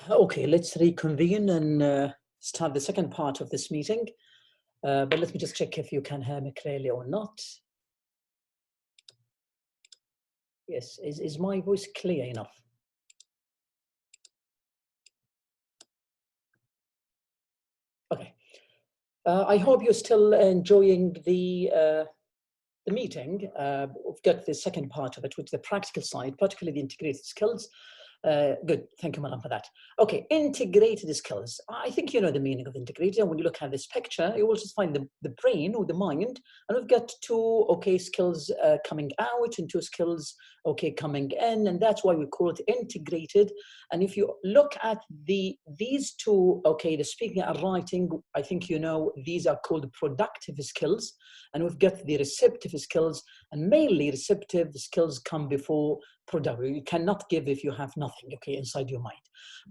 Okay, let's reconvene and start the second part of this meeting. But let me just check if you can hear me clearly or not. Yes, is my voice clear enough? Okay. I hope you're still enjoying the meeting. We've got the second part of it, which is the practical side, particularly the integrated skills. Good, thank you, Madam, for that. Okay, integrated skills. I think you know the meaning of integrated. And when you look at this picture, you will just find the brain or the mind, and we've got two skills coming out and two skills coming in, and that's why we call it integrated. And if you look at these two, the speaking and writing, I think you know these are called productive skills, and we've got the receptive skills, and mainly receptive skills come before productive. You cannot give if you have nothing inside your mind.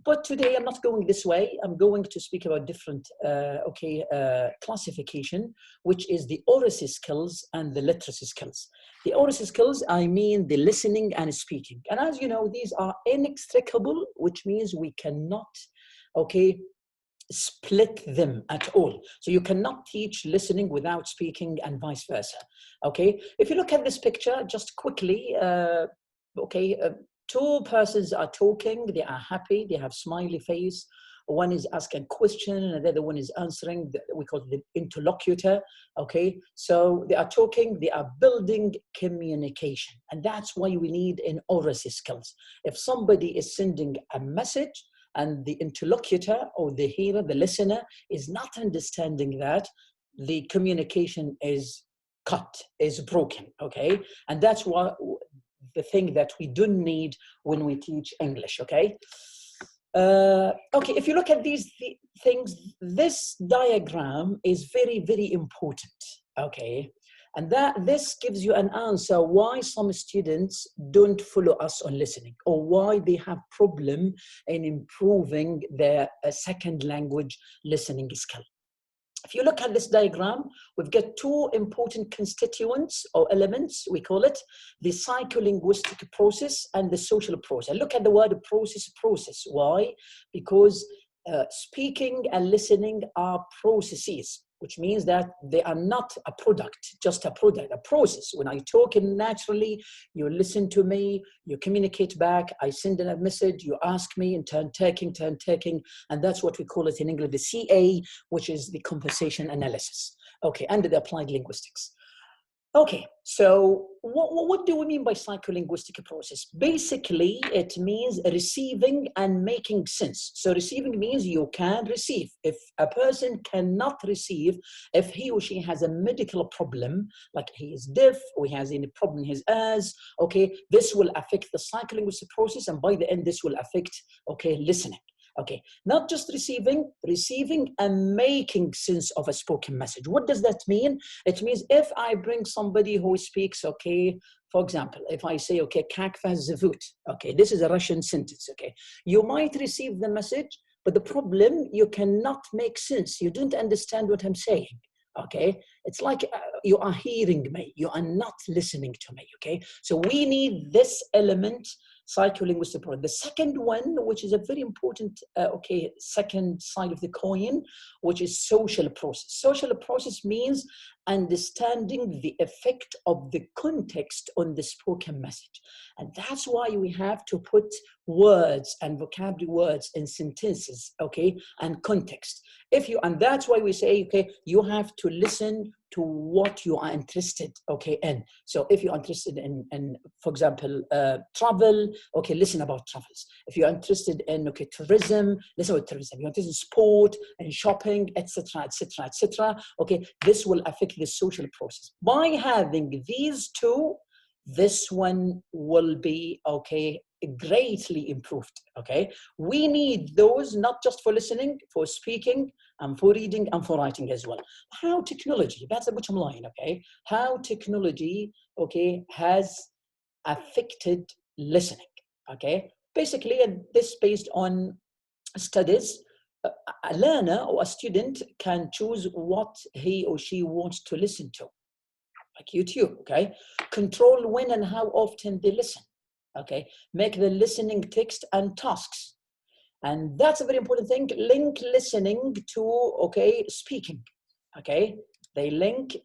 But today I'm not going this way. I'm going to speak about different classification, which is the oracy skills and the literacy skills. The oracy skills, I mean the listening and speaking, and as you know, these are inextricable, which means we cannot split them at all. So you cannot teach listening without speaking and vice versa. If you look at this picture just quickly, two persons are talking, they are happy, they have smiley face. One is asking a question and the other one is answering. We call it the interlocutor. So they are talking, they are building communication, and that's why we need an oracy skills. If somebody is sending a message and the interlocutor or the hearer, the listener, is not understanding that, the communication is cut, is broken, And that's why the thing that we do need when we teach English, if you look at these things, this diagram is very, very important, And this gives you an answer why some students don't follow us on listening, or why they have problem in improving their second language listening skill. If you look at this diagram, we've got two important constituents or elements, we call it the psycho-linguistic process and the social process. Look at the word process. Why? Because speaking and listening are processes, which means that they are not a product, just a product, a process. When I talk naturally, you listen to me, you communicate back, I send in a message, you ask me, and turn taking, and that's what we call it in English, the CA, which is the conversation analysis, under the applied linguistics. So what do we mean by psycho-linguistic process? Basically, it means receiving and making sense. So receiving means you can receive. If a person cannot receive, if he or she has a medical problem, like he is deaf or he has any problem in his ears, this will affect the psycho-linguistic process, and by the end, this will affect, listening. Not just receiving and making sense of a spoken message. What does that mean? It means if I bring somebody who speaks, for example, if I say, как вас зовут, this is a Russian sentence, you might receive the message, but the problem, you cannot make sense. You don't understand what I'm saying. It's like you are hearing me, you are not listening to me. So we need this element, psycho-linguistic process. The second one, which is a very important second side of the coin, which is social process. Social process means understanding the effect of the context on the spoken message, and that's why we have to put words and vocabulary words in sentences, and context. And that's why we say, you have to listen to what you are interested, in. So if you're interested in for example, travel, listen about travels. If you're interested in tourism, listen about tourism. You're interested in sport and shopping, etc., this will affect the social process. By having these two, this one will be greatly improved. We need those not just for listening, for speaking, and for reading, and for writing as well. How technology, that's the bottom line, how technology has affected listening. Basically, this based on studies. A learner or a student can choose what he or she wants to listen to, like YouTube, control when and how often they listen, make the listening text and tasks, And that's a very important thing. Link listening to, okay, speaking, okay? They link,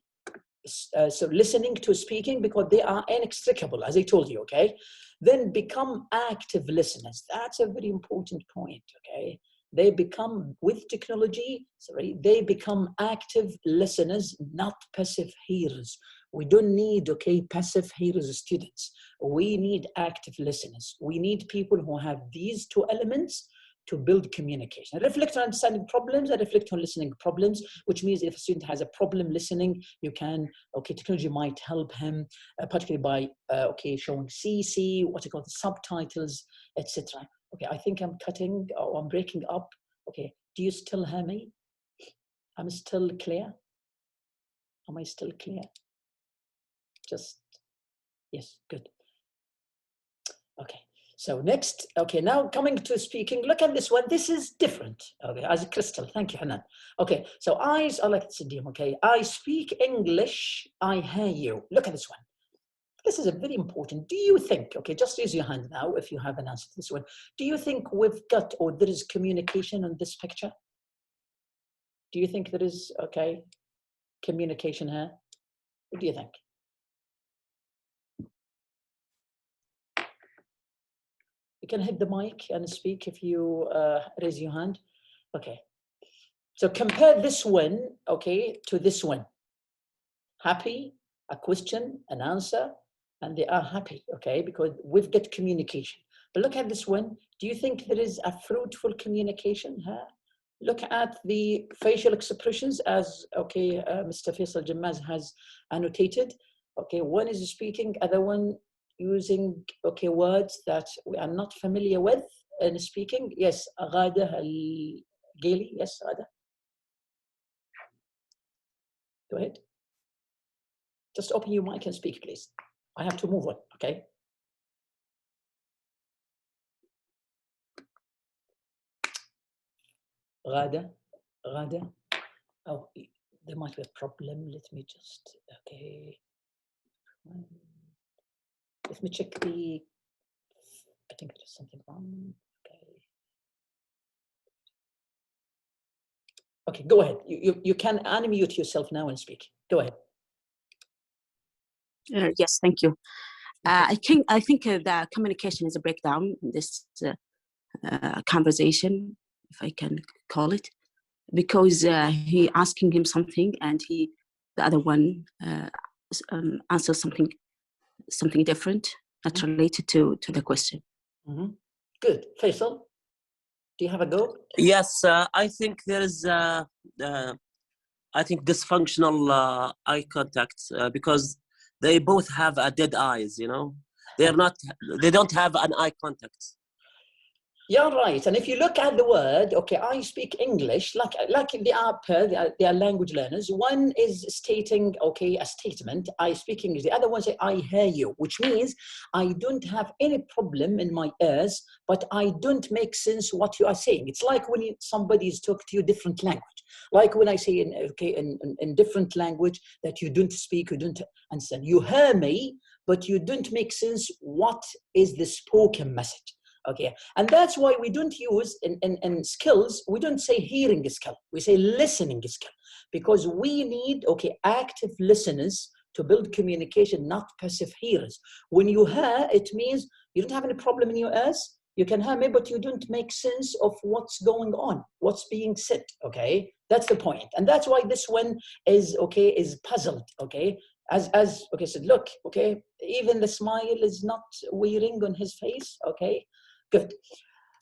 so listening to speaking because they are inextricable, as I told you, okay? Then become active listeners. That's a very important point, okay? They become, with technology, sorry, they become active listeners, not passive hearers. We don't need, okay, passive hearers students. We need active listeners. We need people who have these two elements to build communication. Reflect on understanding problems and reflect on listening problems, which means if a student has a problem listening, you can, okay, technology might help him, particularly by, okay, showing CC, what you call the subtitles, etc. Okay, I think I'm cutting, or I'm breaking up. Okay, do you still hear me? I'm still clear? Am I still clear? Just, yes, good. Okay. So next, okay, now coming to speaking, look at this one. This is different, okay, as a crystal. Thank you, Hanan. Okay, so I like Sidim, okay. I speak English, I hear you. Look at this one. This is a very important. Do you think, okay, just raise your hand now if you have an answer to this one. Do you think we've got, or there is communication on this picture? Do you think there is, okay, communication here? What do you think? You can hit the mic and speak if you raise your hand. Okay. So compare this one, okay, to this one. Happy, a question, an answer, and they are happy, okay, because we've got communication. But look at this one. Do you think there is a fruitful communication here? Look at the facial expressions as, okay, Mr. Faisal Jammaz has annotated. Okay, one is speaking, other one using, okay, words that we are not familiar with in speaking. Yes, Ghada al-Ghili. Yes, Ghada. Go ahead. Just open your mic and speak, please. I have to move on, okay? Ghada. Oh, there might be a problem. Let me just, okay. Let me check the, I think there's something wrong. Okay. Okay, go ahead. You can unmute yourself now and speak. Go ahead. Yes, thank you. I think the communication is a breakdown in this conversation, if I can call it, because he asking him something and the other one answers something different, not related to the question. Good. Faisal, do you have a go? Yes, I think there is I think dysfunctional eye contact because they both have dead eyes, you know. They don't have an eye contact. Yeah, right. And if you look at the word, okay, I speak English, like they are language learners. One is stating, okay, a statement, I speak English. The other one say, I hear you, which means I don't have any problem in my ears, but I don't make sense what you are saying. It's like when somebody is talking to you different language. Like when I say in different language that you don't speak, you don't understand. You hear me, but you don't make sense what is the spoken message. Okay, and that's why we don't use in skills, we don't say hearing skill, we say listening skill, because we need, okay, active listeners to build communication, not passive hearers. When you hear, it means you don't have any problem in your ears, you can hear me, but you don't make sense of what's going on, what's being said, okay? That's the point. And that's why this one is, okay, is puzzled, okay? As okay, said, look, okay, even the smile is not wearing on his face, okay? Good.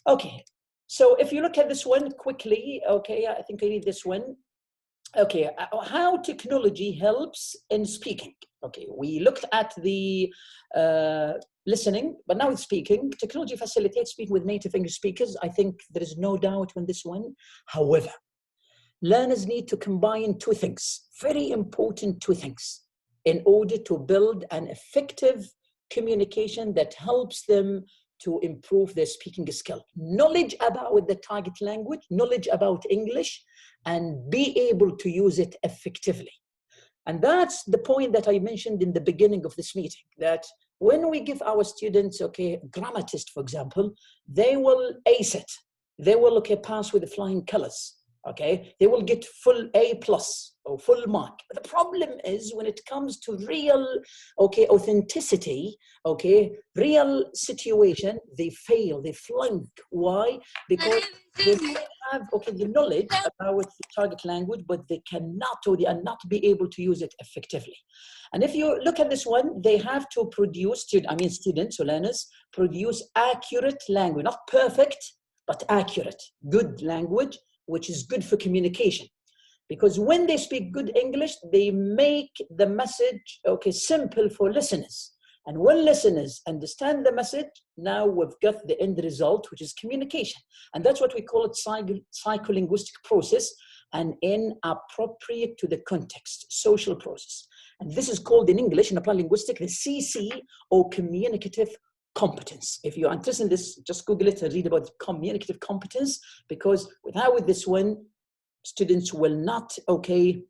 Okay, so if you look at this one quickly, okay, I think I need this one. Okay, how technology helps in speaking. Okay, we looked at the listening, but now it's speaking. Technology facilitates speaking with native English speakers. I think there is no doubt on this one. However, learners need to combine two things, very important two things, in order to build an effective communication that helps them to improve their speaking skill. Knowledge about the target language, knowledge about English, and be able to use it effectively. And that's the point that I mentioned in the beginning of this meeting, that when we give our students, okay, grammar test, for example, they will ace it. they will, okay, pass with the flying colors. Okay, they will get full A+ or full mark. But the problem is when it comes to real, okay, authenticity, okay, real situation, they fail, they flunk. Why? Because they may have, okay, the knowledge about the target language, but they cannot, or they are not be able to use it effectively. And if you look at this one, they have to produce, students or learners, produce accurate language, not perfect, but accurate, good language, which is good for communication. Because when they speak good English, they make the message, okay, simple for listeners. And when listeners understand the message, now we've got the end result, which is communication. And that's what we call it psycho-linguistic process, and inappropriate to the context, social process. And this is called in English, in applied linguistics, the CC, or communicative competence. If you're interested in this, just Google it and read about communicative competence, because without this one, students will not, okay,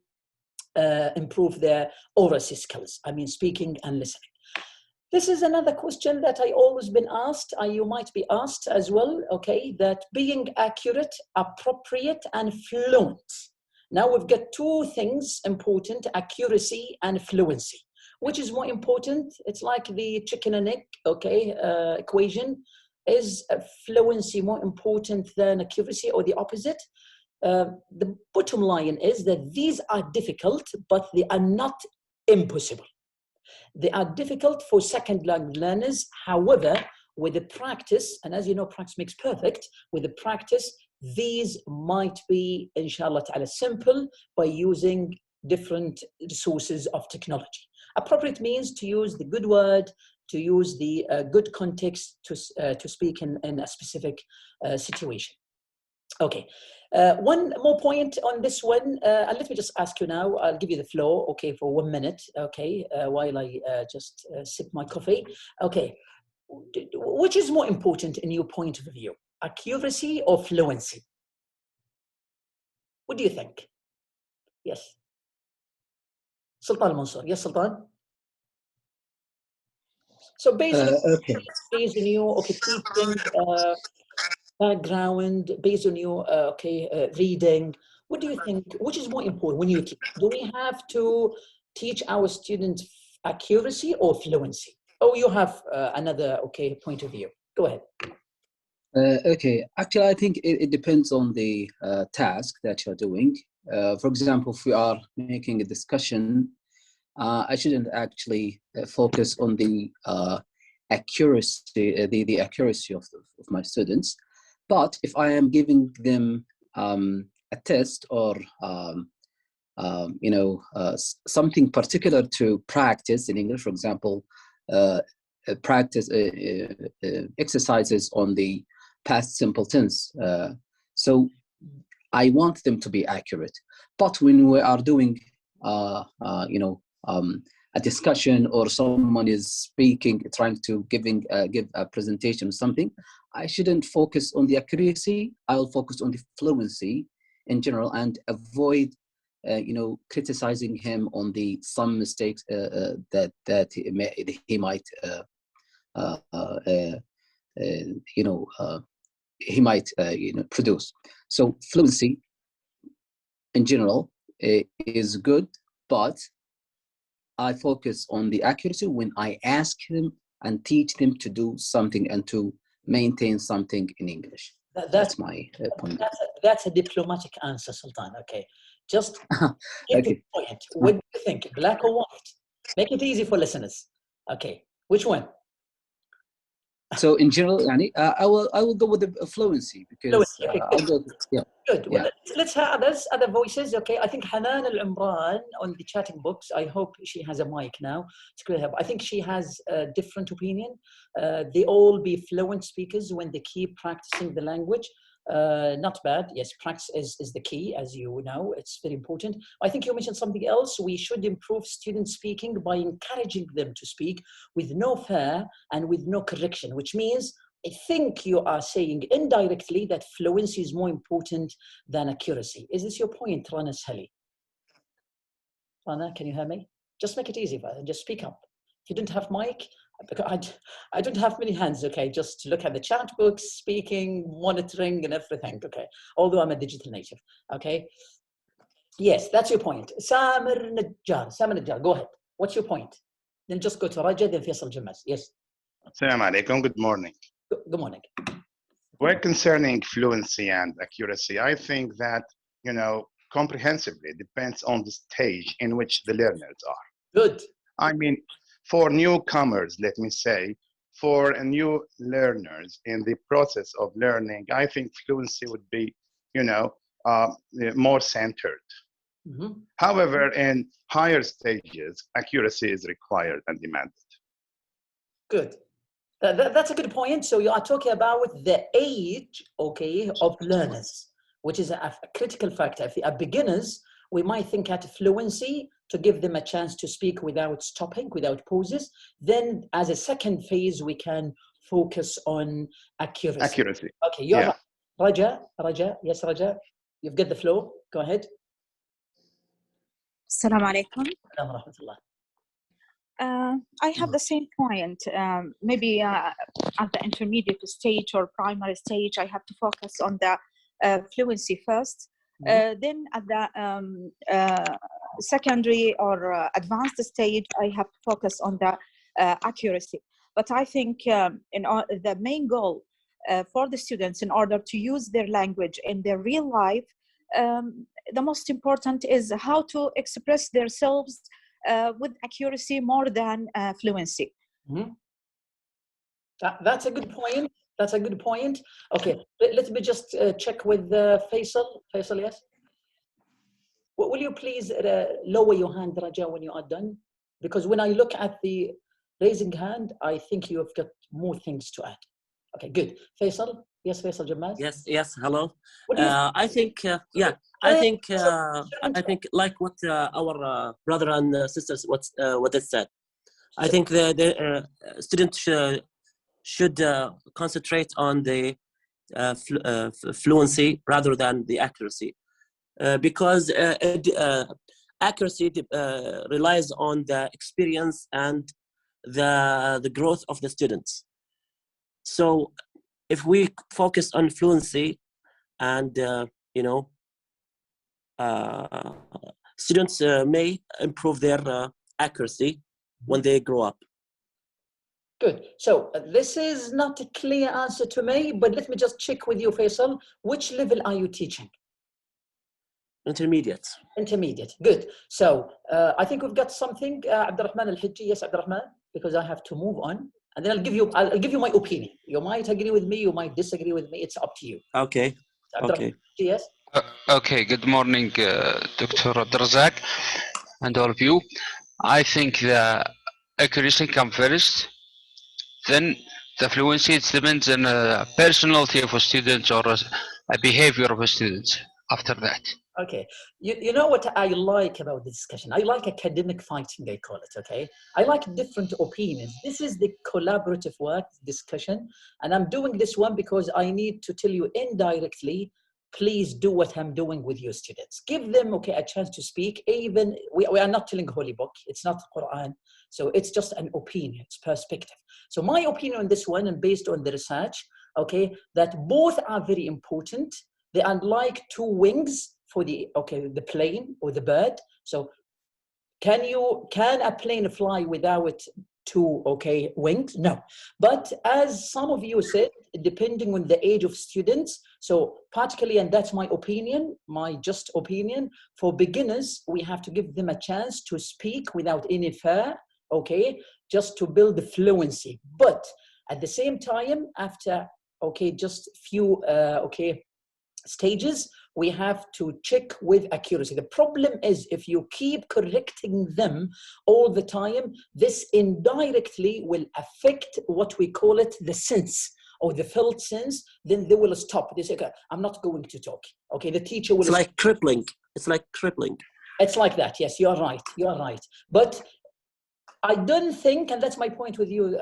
improve their oral skills, speaking and listening. This is another question that I always been asked, you might be asked as well, okay, that being accurate, appropriate, and fluent. Now we've got two things important, accuracy and fluency. Which is more important? It's like the chicken and egg, okay, equation. Is fluency more important than accuracy, or the opposite? The bottom line is that these are difficult, but they are not impossible. They are difficult for second language learners. However, with the practice, and as you know, practice makes perfect, with the practice, these might be, inshallah ta'ala, simple by using different sources of technology. Appropriate means to use the good word, to use the good context to speak in a specific situation. Okay, one more point on this one, and let me just ask you now, I'll give you the floor, okay, for 1 minute, okay, while I just sip my coffee. Okay, which is more important in your point of view, accuracy or fluency? What do you think? Yes. Sultan Mansour. Yes, Sultan? So basically, Okay. based on your, okay, teaching background, based on your, reading, what do you think, which is more important when you teach? Do we have to teach our students accuracy or fluency? Oh, you have another, okay, point of view. Go ahead. Okay, actually, I think it depends on the task that you're doing. For example, if we are making a discussion, I shouldn't actually focus on the accuracy, the accuracy of my students. But if I am giving them a test or something particular to practice in English, for example, practice exercises on the past simple tense. So I want them to be accurate. But when we are doing, a discussion, or someone is speaking, trying to give a presentation or something, I shouldn't focus on the accuracy. I'll focus on the fluency in general and avoid, criticizing him on some mistakes that he might, he might produce. So fluency in general is good, but I focus on the accuracy when I ask them and teach them to do something and to maintain something in English. That's my point. That's a diplomatic answer, Sultan. Okay, just get to the point. What do you think, black or white? Make it easy for listeners. Okay, which one? So in general, I will go with the fluency, because okay, I'll go. Yeah. Good. Yeah. Well, let's have other voices. Okay, I think Hanan Al-Imran on the chatting box. I hope she has a mic now. It's good to have. I think she has a different opinion. They all be fluent speakers when they keep practicing the language. Not bad. Yes, practice is the key, as you know. It's very important. I think you mentioned something else. We should improve student speaking by encouraging them to speak with no fear and with no correction, which means I think you are saying indirectly that fluency is more important than accuracy. Is this your point, Rana Sali? Rana, can you hear me? Just make it easy, just speak up. If you didn't have mic, I don't have many hands, okay, just to look at the chat books, speaking, monitoring, and everything, okay, although I'm a digital native, okay. Yes, that's your point. Samir Najjar, go ahead. What's your point? Then just go to Raja, then Faisal Jammaz. Yes. Assalamu alaikum. Good morning. Good morning. Well, concerning fluency and accuracy, I think that, comprehensively depends on the stage in which the learners are. Good. I mean, for newcomers, let me say, for new learners in the process of learning, I think fluency would be, more centered. Mm-hmm. However, in higher stages, accuracy is required and demanded. Good. That's a good point. So you are talking about the age, okay, of learners, which is a critical factor. If they are beginners, we might think at fluency to give them a chance to speak without stopping, without pauses. Then as a second phase, we can focus on accuracy. Okay, you're right. Raja, yes, Raja, you've got the floor. Go ahead. Assalamu alaikum. Assalamu rahmatullah. I have the same point. Maybe at the intermediate stage or primary stage, I have to focus on the fluency first. Then at the secondary or advanced stage, I have to focus on the accuracy. But I think the main goal for the students in order to use their language in their real life, the most important is how to express themselves with accuracy more than fluency. Mm-hmm. That's a good point. That's a good point. Okay, let me just check with Faisal. Faisal, yes? Will you please lower your hand, Raja, when you are done? Because when I look at the raising hand, I think you have got more things to add. Okay, good. Faisal? Yes, Faisal Jammaz? Yes, hello. I think like what our brother and sisters what they said. I think the students should concentrate on the fluency rather than the accuracy, because accuracy relies on the experience and the growth of the students. So if we focus on fluency and students may improve their accuracy when they grow up. Good. So this is not a clear answer to me, but let me just check with you, Faisal. Which level are you teaching? Intermediate. Intermediate. Good. So I think we've got something. Abdurrahman Al-Hijji. Yes, Abdurrahman, because I have to move on. And then I'll give you my opinion. You might agree with me, you might disagree with me. It's up to you. Okay. Okay. Yes. Okay. Good morning, Dr. Abdrazak, and all of you. I think the accuracy comes first, then the fluency. It depends on the personality of a student or a behavior of a student after that. Okay, you know what I like about the discussion? I like academic fighting, I call it, okay? I like different opinions. This is the collaborative work discussion, and I'm doing this one because I need to tell you indirectly, please do what I'm doing with your students. Give them, okay, a chance to speak. Even, we are not telling Holy Book, it's not the Quran, so it's just an opinion, it's perspective. So my opinion on this one, and based on the research, okay, that both are very important. They are like two wings for the plane or the bird. So can a plane fly without two wings? No. But as some of you said, depending on the age of students, so particularly, and that's my opinion, my just opinion, for beginners, we have to give them a chance to speak without any fear, okay, just to build the fluency. But at the same time, after just few stages, we have to check with accuracy. The problem is if you keep correcting them all the time, this indirectly will affect what we call it the sense or the felt sense. Then they will stop. They say, okay, I'm not going to talk. Okay, the teacher will. It's like crippling. It's like crippling. It's like that. Yes, you are right. You are right. But I don't think, and that's my point with you,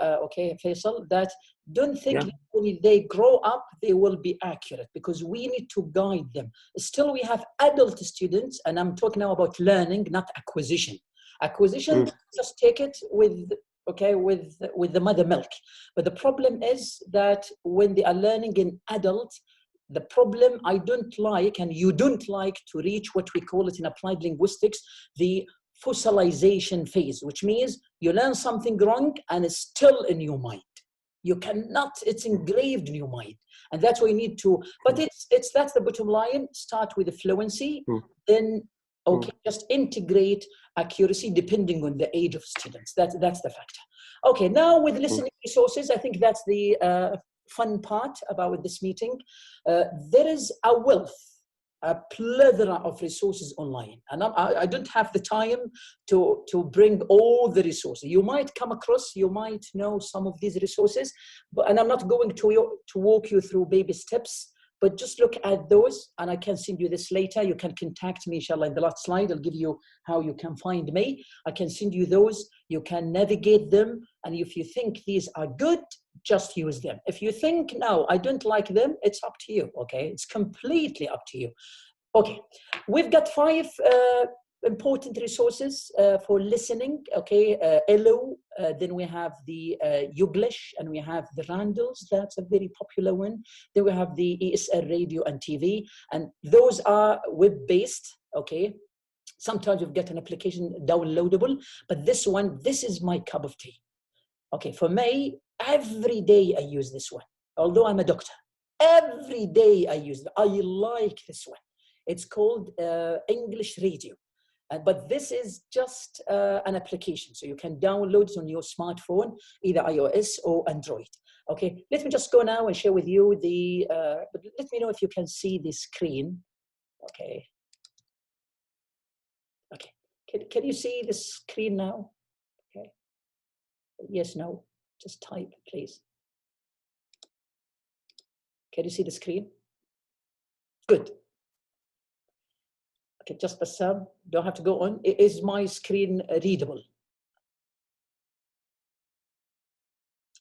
Faisal, that don't think when they grow up, they will be accurate, because we need to guide them. Still, we have adult students, and I'm talking now about learning, not acquisition. Acquisition, just take it with, okay, with the mother milk. But the problem is that when they are learning in adult, the problem I don't like, and you don't like, to reach what we call it in applied linguistics, the fossilization phase, which means you learn something wrong and it's still in your mind. You cannot, it's engraved in your mind. And that's what you need to, but that's the bottom line. Start with the fluency, then, okay, just integrate accuracy depending on the age of students. That's the factor. Okay, now with listening resources, I think that's the fun part about this meeting. There is a wealth, a plethora of resources online, and I don't have the time to bring all the resources. You might come across, you might know some of these resources, and I'm not going to walk you through baby steps, but just look at those, and I can send you this later. You can contact me, inshallah, in the last slide. I'll give you how you can find me. I can send you those. You can navigate them, and if you think these are good, just use them. If you think, no, I don't like them, it's up to you, okay? It's completely up to you. Okay, we've got 5 important resources for listening, okay? ELO, then we have the Youglish, and we have the Randalls. That's a very popular one. Then we have the ESL radio and TV, and those are web-based, okay? Sometimes you've got an application downloadable, but this one, this is my cup of tea. Okay, for me, every day I use this one. Although I'm a doctor, every day I use it. I like this one. It's called English Radio. But this is just an application. So you can download it on your smartphone, either iOS or Android. Okay, let me just go now and share with you the, but let me know if you can see the screen. Okay. Okay, can you see the screen now? Okay. Yes, no, just type, please. Can you see the screen? Good. Okay, just Bassam, don't have to go on. Is my screen readable?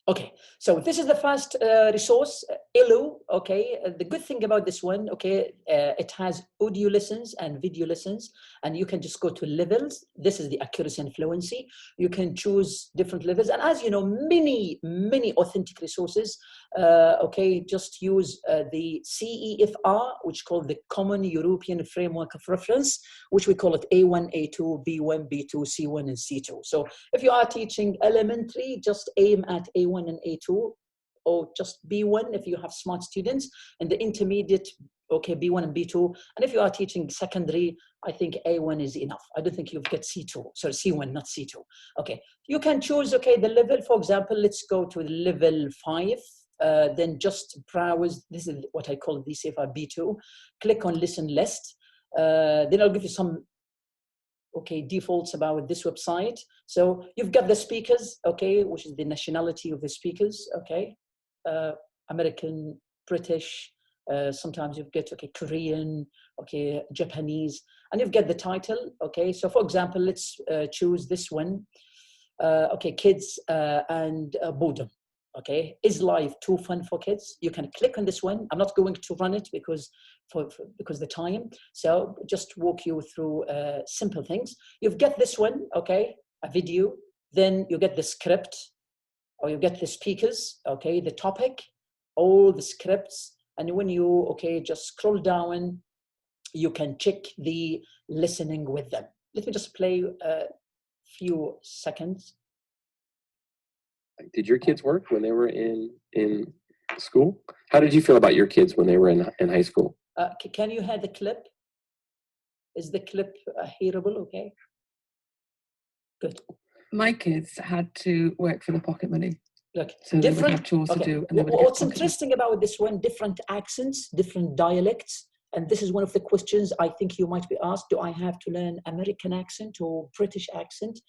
Okay, so this is the first resource, ELO, okay? The good thing about this one, okay, it has audio lessons and video lessons, and you can just go to levels. This is the accuracy and fluency. You can choose different levels, and as you know, many authentic resources, okay, just use the CEFR, which is called the Common European Framework of Reference, which we call it A1, A2, B1, B2, C1, and C2. So if you are teaching elementary, just aim at A1 and A2, or just B1 if you have smart students, and the intermediate, okay, B1 and B2. And if you are teaching secondary, I think A1 is enough. I don't think you've got C2, sorry, C1, not C2. Okay, you can choose, okay, the level. For example, let's go to level 5. Then just browse, this is what I call the CFR B2. Click on listen list. Then I'll give you some, okay, defaults about this website. So you've got the speakers, okay, which is the nationality of the speakers, okay, American, British, sometimes you've got, okay, Korean, okay, Japanese, and you've got the title, okay. So for example, let's choose this one, okay, kids and boredom. Okay, is life too fun for kids? You can click on this one. I'm not going to run it because the time. So just walk you through simple things. You've got this one, okay, a video. Then you get the script, or you get the speakers, okay, the topic, all the scripts. And when you, okay, just scroll down, you can check the listening with them. Let me just play a few seconds. Did your kids work when they were in school? How did you feel about your kids when they were in high school? Can you hear the clip? Is the clip hearable? Okay. Good. My kids had to work for the pocket money. Look, so they would have chores to do. And what's interesting about this one, different accents, different dialects. And this is one of the questions I think you might be asked. Do I have to learn American accent or British accent?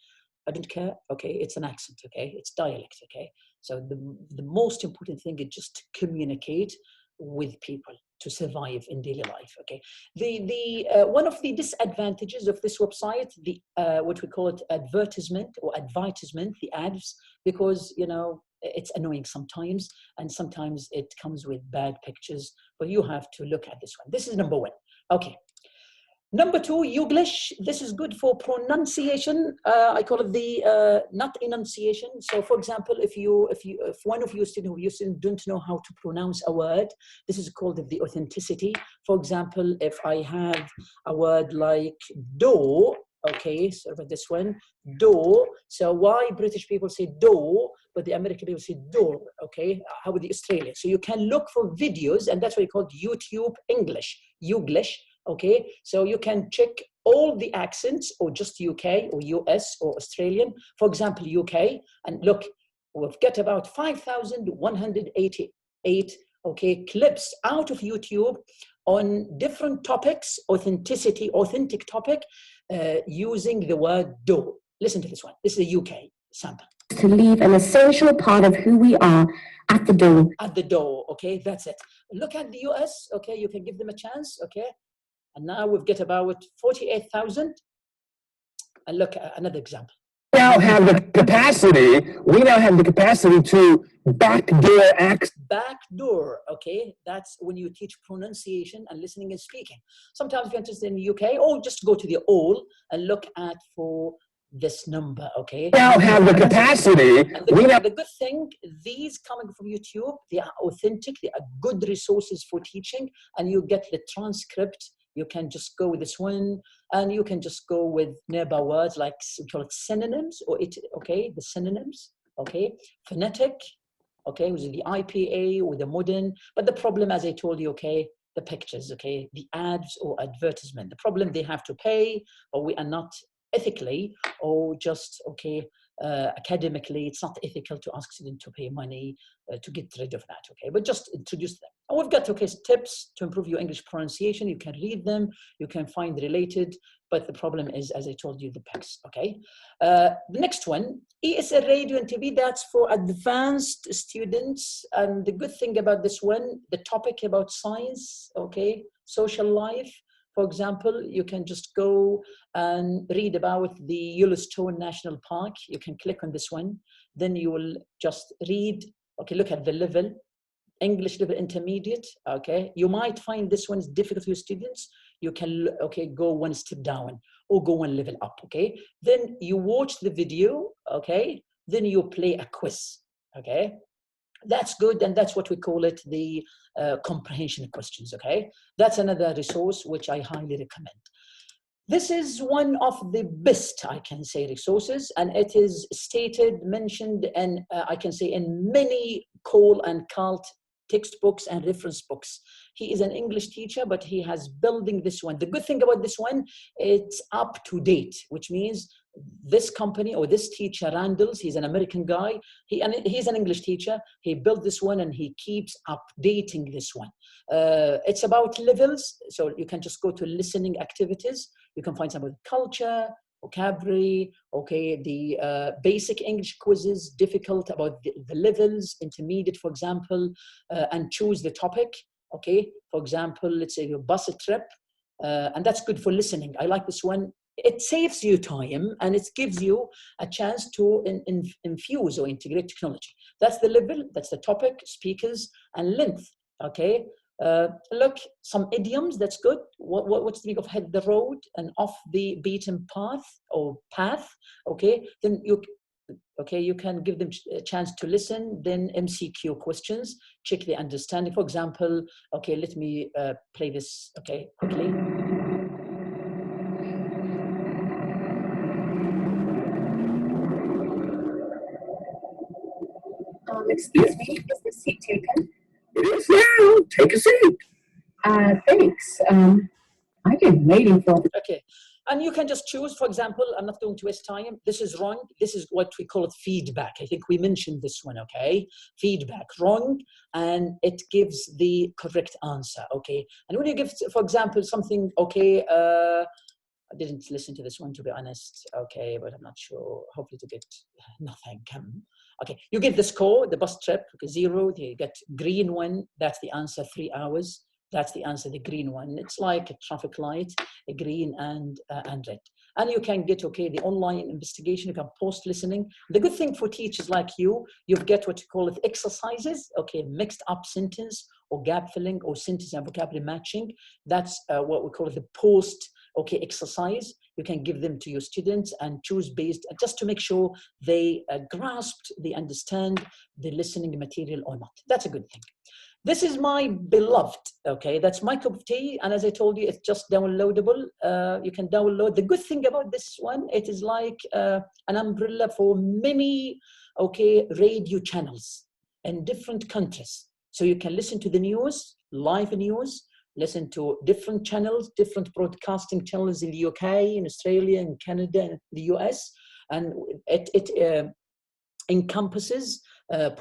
I don't care. Okay, it's an accent. Okay, it's dialect. Okay, so the most important thing is just to communicate with people to survive in daily life. Okay, the one of the disadvantages of this website, the what we call it advertisement, the ads, because you know it's annoying sometimes, and sometimes it comes with bad pictures. But you have to look at this one. This is number one. Okay. Number 2, Youglish. This is good for pronunciation. I call it the not enunciation. So, for example, if one of your students don't know how to pronounce a word, this is called the authenticity. For example, if I have a word like door, okay, so for this one, door. So why British people say door, but the American people say door, okay? How about the Australian? So you can look for videos, and that's what we call YouTube English, Youglish. Okay, so you can check all the accents, or just UK or US or Australian. For example, UK, and look, we've got about 5,188 okay clips out of YouTube on different topics, authentic topic, using the word door. Listen to this one. This is a UK sample. To leave an essential part of who we are at the door. At the door, okay, that's it. Look at the US, okay, you can give them a chance, okay. And now we've got about 48,000. And look at another example. We now have the capacity to backdoor access. Backdoor, okay? That's when you teach pronunciation and listening and speaking. Sometimes if you're interested in the UK, or just go to the all and look at for this number, okay? We now have the capacity. The good thing, these coming from YouTube, they are authentic, they are good resources for teaching, and you get the transcript. You can just go with this one, and you can just go with nearby words like we call it synonyms, or okay, the synonyms, okay, phonetic, okay, which is the IPA or the modern. But the problem, as I told you, okay, the pictures, okay, the ads or advertisement. The problem, they have to pay, or we are not ethically, or just okay, academically, it's not ethical to ask students to pay money to get rid of that, okay? But just introduce them. And we've got, okay, tips to improve your English pronunciation. You can read them, you can find related, but the problem is, as I told you, the pics, okay? The next one, ESL radio and TV, that's for advanced students. And the good thing about this one, the topic about science, okay, social life. For example, you can just go and read about the Yellowstone National Park. You can click on this one. Then you will just read, okay, look at the level, English level intermediate, okay. You might find this one is difficult for your students. You can, okay, go one step down or go one level up, okay. Then you watch the video, okay. Then you play a quiz, okay. That's good, and that's what we call it, the comprehension questions, okay? That's another resource which I highly recommend. This is one of the best, I can say, resources, and it is stated, mentioned, and I can say in many call and cult textbooks and reference books. He is an English teacher, but he has building this one. The good thing about this one, it's up to date, which means this company or this teacher, Randall's, he's an American guy. He's an English teacher. He built this one and he keeps updating this one. It's about levels. So you can just go to listening activities. You can find some of the culture, vocabulary, okay, the basic English quizzes, difficult about the levels, intermediate, for example, and choose the topic. Okay, for example, let's say your bus trip, and that's good for listening. I like this one. It saves you time and it gives you a chance to infuse or integrate technology. That's the level, that's the topic, speakers, and length. Okay, look, some idioms, that's good. What's the meaning of hit the road and off the beaten path or path? Okay, then you can give them a chance to listen. Then MCQ questions, check the understanding. For example, okay, let me play this, okay, quickly. Excuse me, is the seat taken? It is now. Take a seat. Thanks. I've been waiting for. Okay, and you can just choose. For example, I'm not going to waste time. This is wrong. This is what we call it feedback. I think we mentioned this one. Okay, feedback wrong, and it gives the correct answer. Okay, and when you give, for example, something. Okay, I didn't listen to this one, to be honest. Okay, but I'm not sure. Hopefully to get nothing. Okay, you give the score, the bus trip, 0. You get green one. That's the answer, 3 hours. That's the answer, the green one. It's like a traffic light, a green and red. And you can get, okay, the online investigation. You can post listening. The good thing for teachers like you get what you call it exercises. Okay, mixed up sentence or gap filling or sentence and vocabulary matching. That's what we call it the post okay, exercise you can give them to your students and choose based, just to make sure they grasped, they understand the listening material or not. That's a good thing. This is my beloved, okay, that's my cup of tea, and as I told you, it's just downloadable. You can download. The good thing about this one, it is like an umbrella for many, okay, radio channels in different countries. So you can listen to the news, live news, listen to different channels, different broadcasting channels in the UK, in Australia, in Canada, and the US, and it encompasses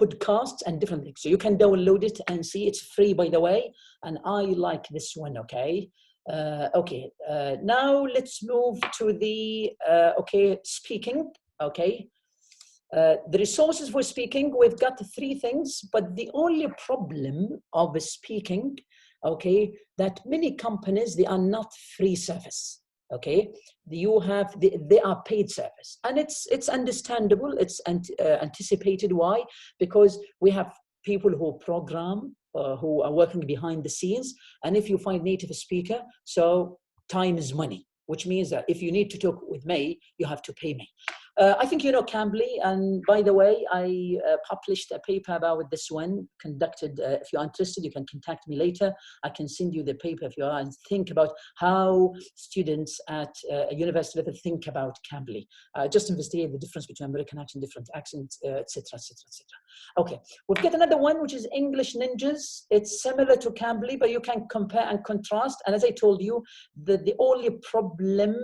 podcasts and different things. So you can download it and see. It's free, by the way, and I like this one, okay? Now let's move to the, okay, speaking, okay? The resources for speaking, we've got 3 things, but the only problem of speaking, okay, that many companies, they are not free service. Okay, you have they are paid service, and it's understandable. It's anticipated. Why? Because we have people who program, who are working behind the scenes, and if you find native speaker, so time is money, which means that if you need to talk with me, you have to pay me. I think you know Cambly, and by the way, I published a paper about this one, conducted, if you're interested, you can contact me later. I can send you the paper if you are, and think about how students at a university level think about Cambly. Just investigate the difference between American accent, different accents, etc., etc., etc. Okay, we've got another one, which is English Ninjas. It's similar to Cambly, but you can compare and contrast. And as I told you, the only problem,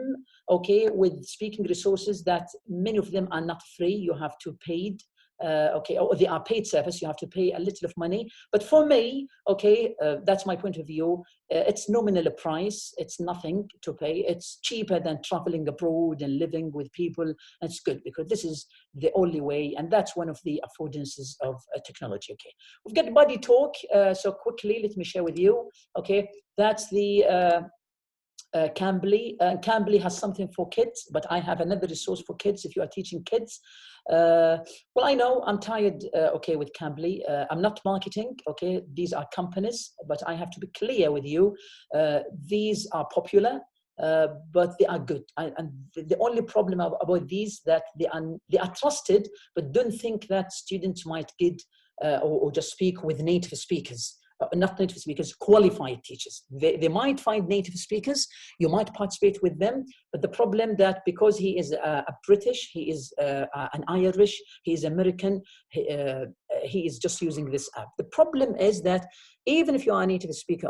okay, with speaking resources, that many of them are not free. You have to pay, okay, or they are paid service. You have to pay a little of money. But for me, okay, that's my point of view. It's nominal price. It's nothing to pay. It's cheaper than traveling abroad and living with people. It's good because this is the only way, and that's one of the affordances of technology. Okay, we've got Body Talk. So quickly, let me share with you. Okay, that's the Cambly. Cambly has something for kids, but I have another resource for kids if you are teaching kids. Well, I know I'm tired, okay, with Cambly. I'm not marketing, okay? These are companies, but I have to be clear with you. These are popular, but they are good. And the only problem about these, that they are trusted, but don't think that students might get or just speak with native speakers. Not native speakers, qualified teachers. They might find native speakers, you might participate with them, but the problem that because he is a British, he is an Irish, he is American, he is just using this app. The problem is that even if you are a native speaker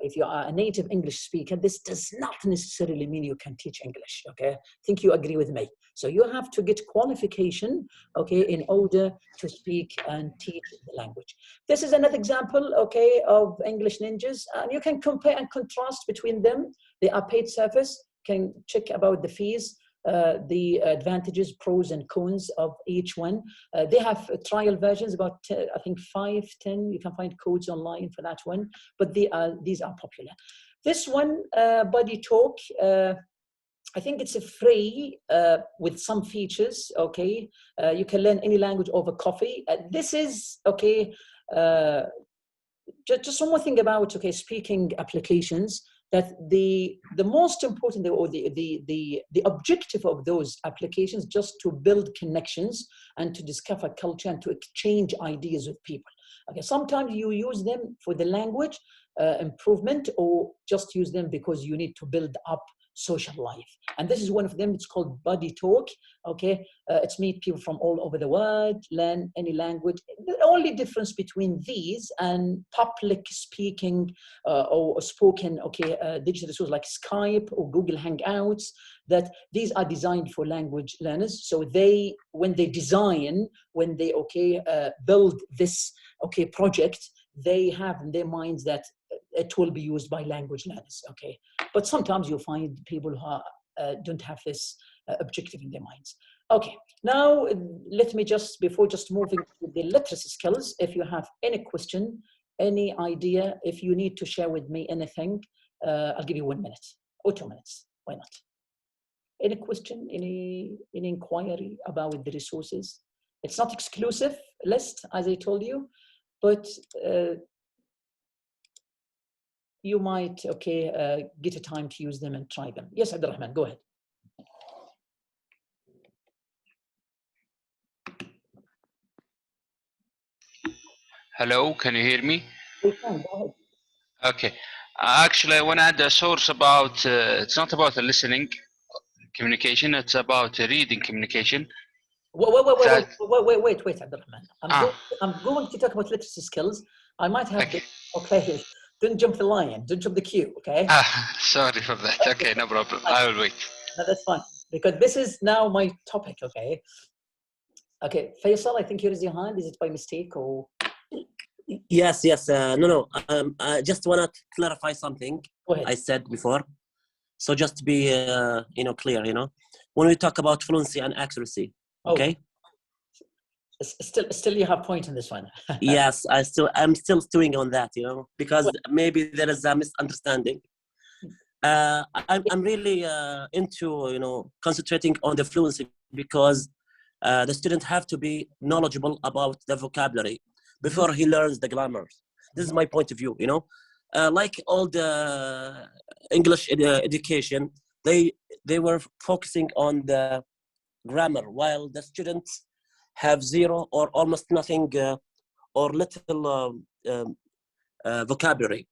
if you are a native English speaker, this does not necessarily mean you can teach English, okay? I think you agree with me. So you have to get qualification, okay, in order to speak and teach the language. This is another example, okay, of English Ninjas. And you can compare and contrast between them. They are paid service. Can check about the fees, the advantages, pros and cons of each one. They have trial versions, about I think 5, 10. You can find codes online for that one, but these are popular. This one, Body Talk, I think it's a free with some features, okay? You can learn any language over coffee. This is, okay, just one more thing about, okay, speaking applications, that the most important, or the objective of those applications, just to build connections and to discover culture and to exchange ideas with people. Okay, sometimes you use them for the language improvement, or just use them because you need to build up social life. And this is one of them. It's called Body Talk. Okay, it's meet people from all over the world, learn any language. The only difference between these and public speaking or spoken, okay, digital resources like Skype or Google Hangouts, that these are designed for language learners. So they, when they design, when they, okay, build this, okay, project, they have in their minds that it will be used by language learners, okay? But sometimes you'll find people who don't have this objective in their minds. Okay, now let me just, before just moving to the literacy skills, if you have any question, any idea, if you need to share with me anything, I'll give you 1 minute or 2 minutes, why not? Any question, any inquiry about the resources? It's not exclusive list, as I told you, but you might, get a time to use them and try them. Yes, Abdurrahman, go ahead. Hello, can you hear me? We can, go ahead. Okay. Actually, I want to add a source about, it's not about the listening communication, it's about reading communication. Wait, Abdurrahman. I'm going to talk about literacy skills. I might have okay. Don't jump the line, don't jump the queue, okay? Sorry for that. Okay, no problem. I will wait. No, that's fine. Because this is now my topic, okay? Okay, Faisal, I think you raised your hand. Is it by mistake or? Yes. No. I just want to clarify something I said before. So just to be, clear, when we talk about fluency and accuracy, okay? Still you have point on this one. Yes, I'm still stewing on that, because maybe there is a misunderstanding. I'm really into, concentrating on the fluency because the student have to be knowledgeable about the vocabulary before he learns the grammar. This is my point of view, like all the English education, they were focusing on the grammar, while the students have zero or almost nothing or little vocabulary.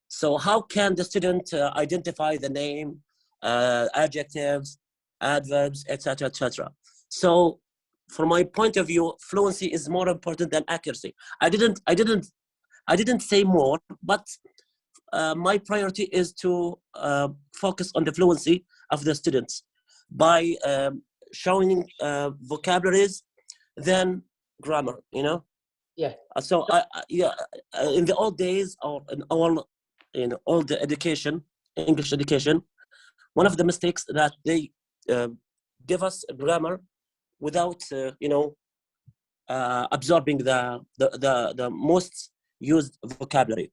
So how can the student identify the name, adjectives, adverbs, etc., etc.? So from my point of view, fluency is more important than accuracy. I didn't say more, but my priority is to focus on the fluency of the students by showing vocabularies, then grammar, Yeah. So in the old days, or in all the education, English education, one of the mistakes that they give us grammar without absorbing the most used vocabulary.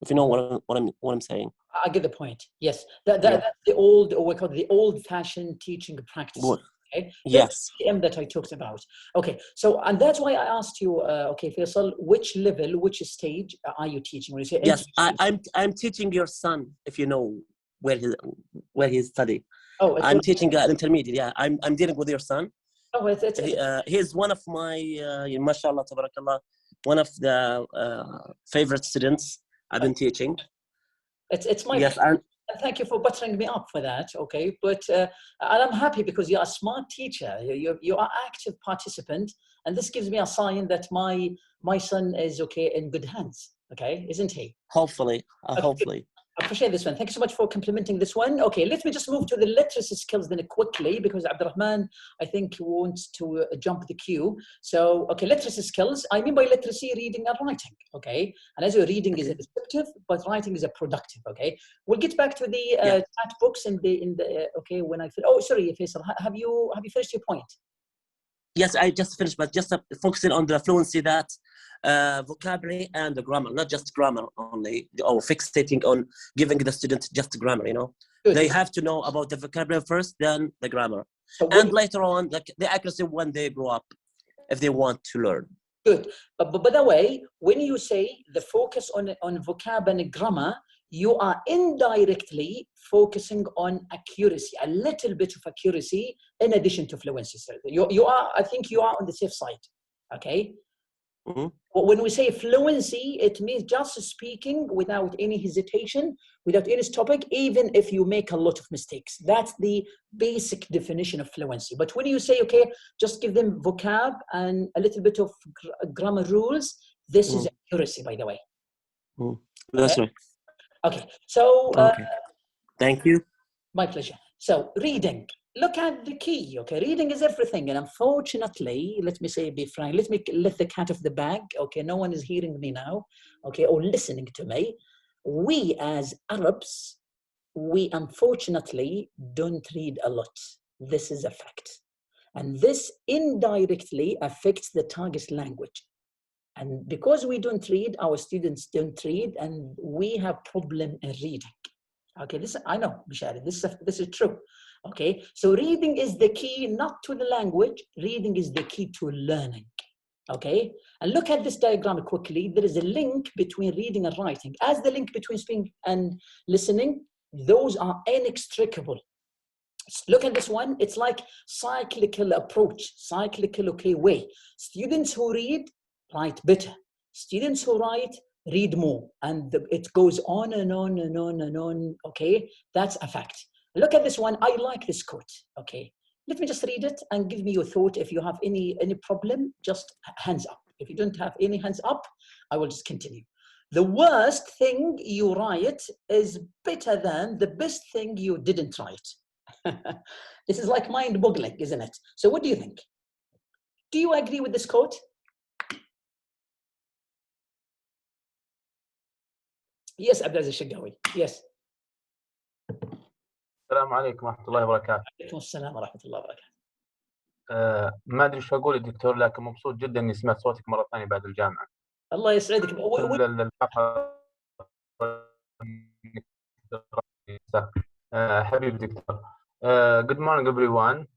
If you know what I'm saying. I get the point. Yes, that's the old, or we call it the old-fashioned teaching practice. Okay. Yes. That's that I talked about. Okay. So, and that's why I asked you. Faisal, which level, which stage are you teaching? When you say yes, I'm teaching your son. If you know where he's studying. Oh, I'm teaching an intermediate. Yeah, I'm dealing with your son. Oh, he's one of my, mashallah, tabarakallah, one of the favorite students I've been teaching. It's my yes, and thank you for buttering me up for that. Okay, but and I'm happy because you're a smart teacher. You are active participant, and this gives me a sign that my son is in good hands. Okay, isn't he? Hopefully, hopefully. I appreciate this one. Thank you so much for complimenting this one. Okay, let me just move to the literacy skills then quickly, because Abdurrahman, I think, wants to jump the queue. So, okay, literacy skills. I mean by literacy, reading and writing. Okay, and as your reading is a descriptive, but writing is a productive. Okay, we'll get back to the chat books in the when I sorry, Faisal, have you finished your point? Yes, I just finished, but just focusing on the fluency, that vocabulary and the grammar, not just grammar only, or fixating on giving the student just grammar, Good. They have to know about the vocabulary first, then the grammar. So and later on, the accuracy when they grow up, if they want to learn. Good. But by the way, when you say the focus on vocab and grammar, you are indirectly focusing on accuracy, a little bit of accuracy in addition to fluency. So I think you are on the safe side, okay? Mm-hmm. When we say fluency, it means just speaking without any hesitation, without any topic, even if you make a lot of mistakes. That's the basic definition of fluency. But when you say, okay, just give them vocab and a little bit of grammar rules, this is accuracy, by the way. That's right. Okay, so thank you. My pleasure. So reading, look at the key. Okay, reading is everything, and unfortunately, let me say, be frank, let the cat off the bag. Okay, no one is hearing me now. Okay, or listening to me. We as Arabs, we unfortunately don't read a lot. This is a fact, and this indirectly affects the target language. And because we don't read, our students don't read, and we have problem in reading. Okay, this I know, Bishari, this is true. Okay, so reading is the key, not to the language. Reading is the key to learning. okay? And look at this diagram quickly. There is a link between reading and writing. As the link between speaking and listening, those are inextricable. Look at this one. It's like cyclical approach, cyclical, okay, way. Students who read, write better. Students who write, read more. And it goes on and on and on and on, okay? That's a fact. Look at this one. I like this quote, okay? Let me just read it and give me your thought. If you have any problem, just hands up. If you don't have any hands up, I will just continue. The worst thing you write is better than the best thing you didn't write. This is like mind-boggling, isn't it? So what do you think? Do you agree with this quote? Yes, Abdulaziz Shagawi. Yes. السلام عليكم ورحمة الله وبركاته. عليكم السلام ورحمة الله وبركاته. ما أدري شو أقول دكتور، لكن مبسوط جدا إني سمعت صوتك مرة ثانية بعد الجامعة. الله يسعدك. حبيبي دكتور. Good morning everyone.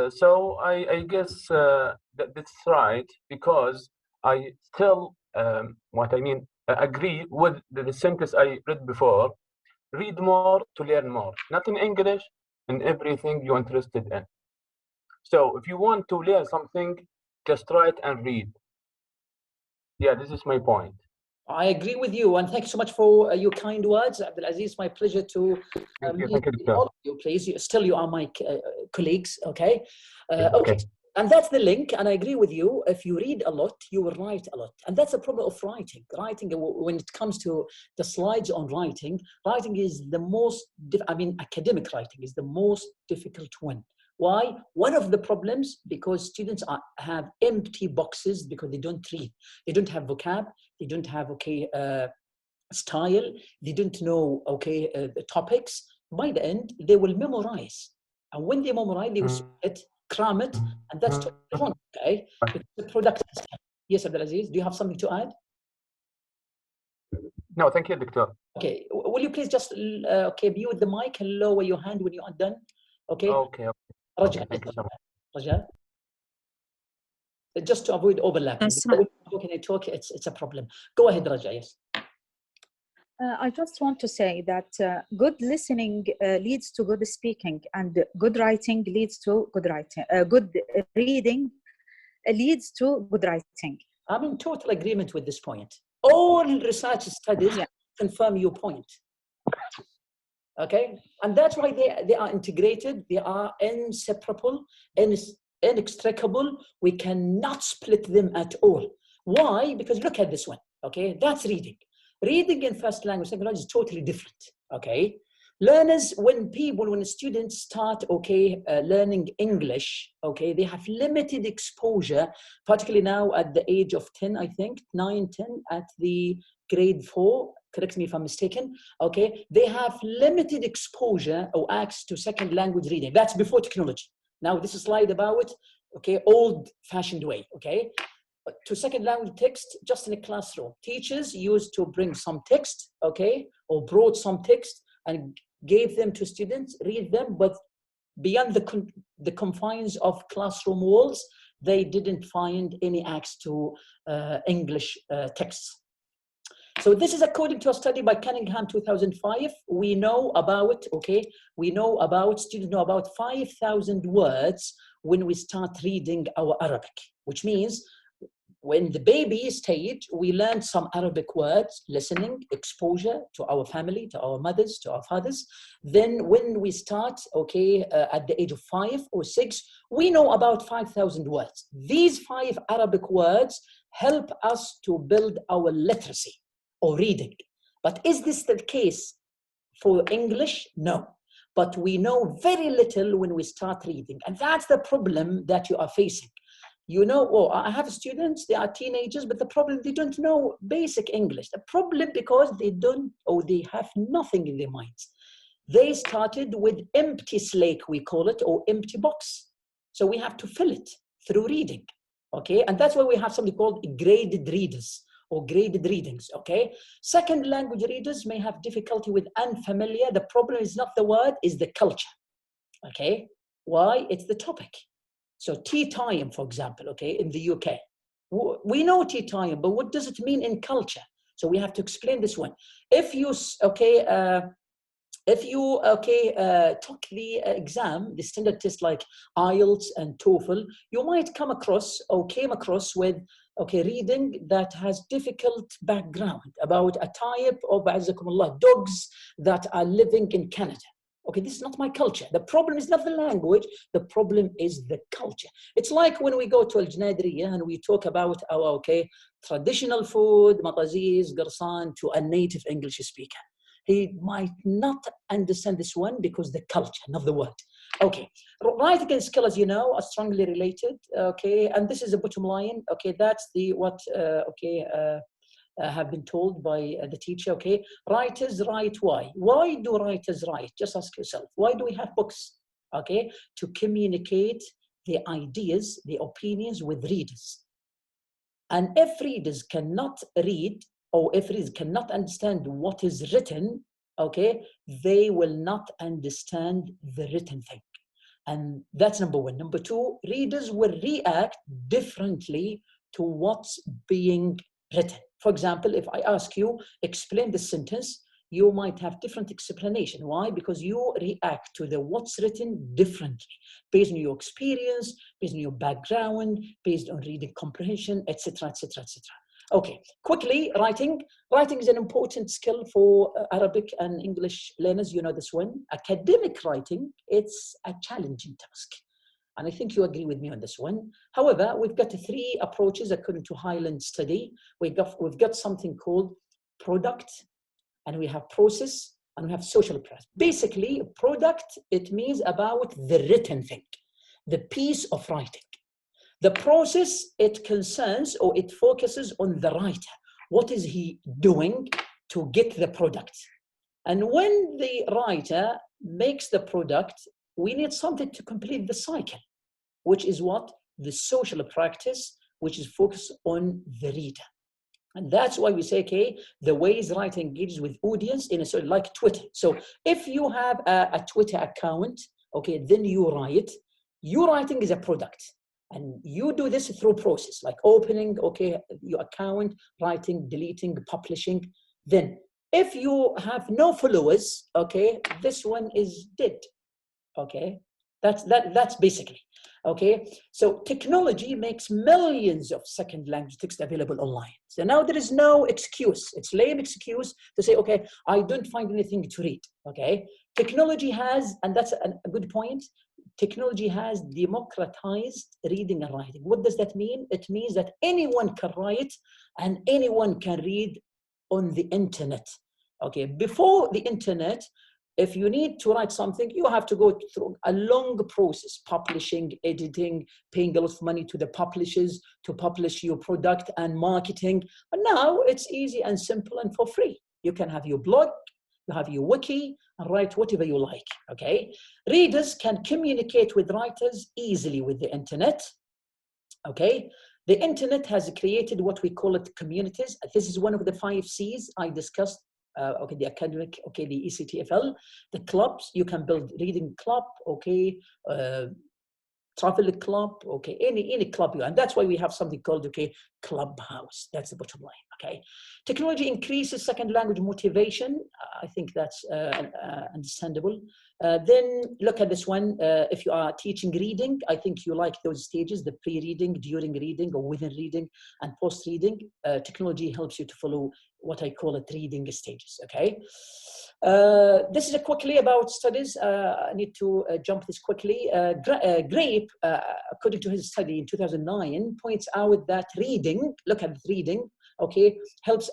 So I guess that that's right, because I still agree with the sentence I read before. Read more to learn more. Not in English, in everything you're interested in. So if you want to learn something, just write and read. Yeah, this is my point. I agree with you, and thanks so much for your kind words, Abdulaziz. My pleasure to meet all of you, please. You are my colleagues, okay? Okay. And that's the link, and I agree with you. If you read a lot, you will write a lot. And that's the problem of writing. Writing, when it comes to the slides on writing, writing is the most, academic writing is the most difficult one. Why? One of the problems, because students have empty boxes because they don't read. They don't have vocab, they don't have, style, they don't know, the topics. By the end, they will memorize. And when they memorize, they will speak it, cram it, and that's totally wrong, okay? It's a product. Yes, Abdulaziz, do you have something to add? No, thank you, Doctor. Okay, will you please just, mute the mic and lower your hand when you are done? Okay? Okay. Raja, thank you so much. Raja? Just to avoid overlapping. When I talk, it's a problem. Go ahead, Raja, yes. I just want to say that good listening leads to good speaking, and good writing leads to good writing. Good reading leads to good writing. I'm in total agreement with this point. All research studies confirm your point. Okay, and that's why they are integrated. They are inseparable, inextricable. We cannot split them at all. Why? Because look at this one. Okay, that's reading. Reading in first language, second language is totally different, okay? Learners, when students start, learning English, okay, they have limited exposure, particularly now at the age of 10, I think, 9, 10, at the grade 4, correct me if I'm mistaken, okay? They have limited exposure or access to second language reading. That's before technology. Now, this is a slide about, old-fashioned way, okay? To second language text just in a classroom. Teachers used to bring some text, or brought some text and gave them to students, read them, but beyond the confines of classroom walls, they didn't find any access to English texts. So this is according to a study by Cunningham 2005. We know about, students know about 5,000 words when we start reading our Arabic, which means when the baby stage, we learn some Arabic words, listening, exposure to our family, to our mothers, to our fathers. Then when we start, at the age of 5 or 6, we know about 5,000 words. These 5 Arabic words help us to build our literacy or reading. But is this the case for English? No. But we know very little when we start reading. And that's the problem that you are facing. I have students, they are teenagers, but the problem, they don't know basic English. The problem because they have nothing in their minds. They started with empty slate, we call it, or empty box. So we have to fill it through reading, okay? And that's why we have something called graded readers or graded readings, okay? Second language readers may have difficulty with unfamiliar. The problem is not the word, is the culture, okay? Why? It's the topic. So tea time, for example, in the UK. We know tea time, but what does it mean in culture? So we have to explain this one. If you took the exam, the standard test like IELTS and TOEFL, you might come across or came across with reading that has difficult background about a type of dogs that are living in Canada. Okay, this is not my culture. The problem is not the language, the problem is the culture. It's like when we go to Al Janadriya and we talk about our traditional food, mataziz, garsan, to a native English speaker. He might not understand this one because the culture, not the word. Okay, writing and skill, as you know, are strongly related. Okay, and this is the bottom line. Okay, that's the have been told by the teacher. Okay, writers write why? Why do writers write? Just ask yourself. Why do we have books? Okay, to communicate the ideas, the opinions with readers. And if readers cannot read, or if readers cannot understand what is written, okay, they will not understand the written thing. And that's number one. Number two, readers will react differently to what's being written. For example, if I ask you, explain this sentence, you might have different explanation. Why? Because you react to the what's written differently, based on your experience, based on your background, based on reading comprehension, etc., etc., etc. Okay, quickly, writing. Writing is an important skill for Arabic and English learners. You know this one. Academic writing, it's a challenging task. And I think you agree with me on this one. However, we've got three approaches according to Highland study. We've got something called product, and we have process, and we have social practice. Basically, product, it means about the written thing, the piece of writing. The process, it concerns or it focuses on the writer. What is he doing to get the product? And when the writer makes the product, we need something to complete the cycle, which is what? The social practice, which is focused on the reader. And that's why we say, okay, the ways writing engages with audience in a sort of like Twitter. So if you have a Twitter account, okay, then you write. Your writing is a product. And you do this through process, like opening, okay, your account, writing, deleting, publishing. Then if you have no followers, okay, this one is dead, okay? That's basically, okay? So technology makes millions of second language text available online. So now there is no excuse. It's lame excuse to say, okay, I don't find anything to read, okay? Technology has, and that's a good point, technology has democratized reading and writing. What does that mean? It means that anyone can write and anyone can read on the internet. Okay, before the internet, if you need to write something, you have to go through a long process, publishing, editing, paying a lot of money to the publishers to publish your product and marketing. But now it's easy and simple and for free. You can have your blog, you have your wiki, and write whatever you like, okay? Readers can communicate with writers easily with the internet, okay? The internet has created what we call it communities. This is one of the 5 C's I discussed, okay, the academic, okay, the ECTFL, the clubs, you can build reading club, okay, travel club, okay, any club you, and that's why we have something called, okay, clubhouse. That's the bottom line, okay. Technology increases second language motivation. I think that's understandable. Then look at this one. If you are teaching reading, I think you like those stages, the pre-reading, during reading, or within reading, and post-reading. Technology helps you to follow what I call it reading stages, okay. This is quickly about studies. I need to jump this quickly. Grape, according to his study in 2009, points out that reading, look at reading, okay, helps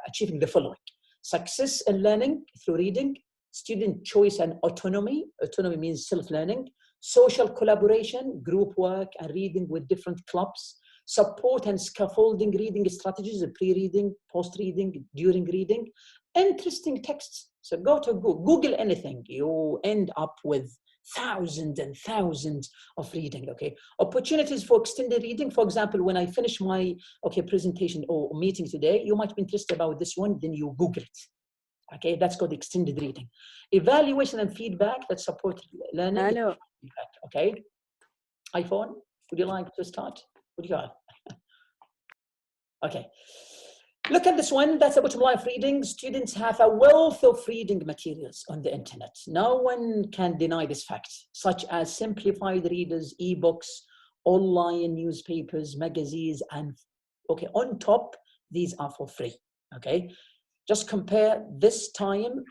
achieving the following: success in learning through reading, student choice and autonomy. Autonomy means self-learning, social collaboration, group work, and reading with different clubs, support and scaffolding reading strategies, pre-reading, post-reading, during reading, interesting texts. So go to Google anything, you end up with thousands and thousands of reading, okay? Opportunities for extended reading. For example, when I finish my, okay, presentation or meeting today, you might be interested about this one, then you Google it. Okay, that's called extended reading. Evaluation and feedback that support learning. Hello. Okay. iPhone, would you like to start? What do you have? Okay. Look at this one. That's the bottom line of reading. Students have a wealth of reading materials on the internet. No one can deny this fact, such as simplified readers, ebooks, online newspapers, magazines, and okay, on top, these are for free. Okay. Just compare this time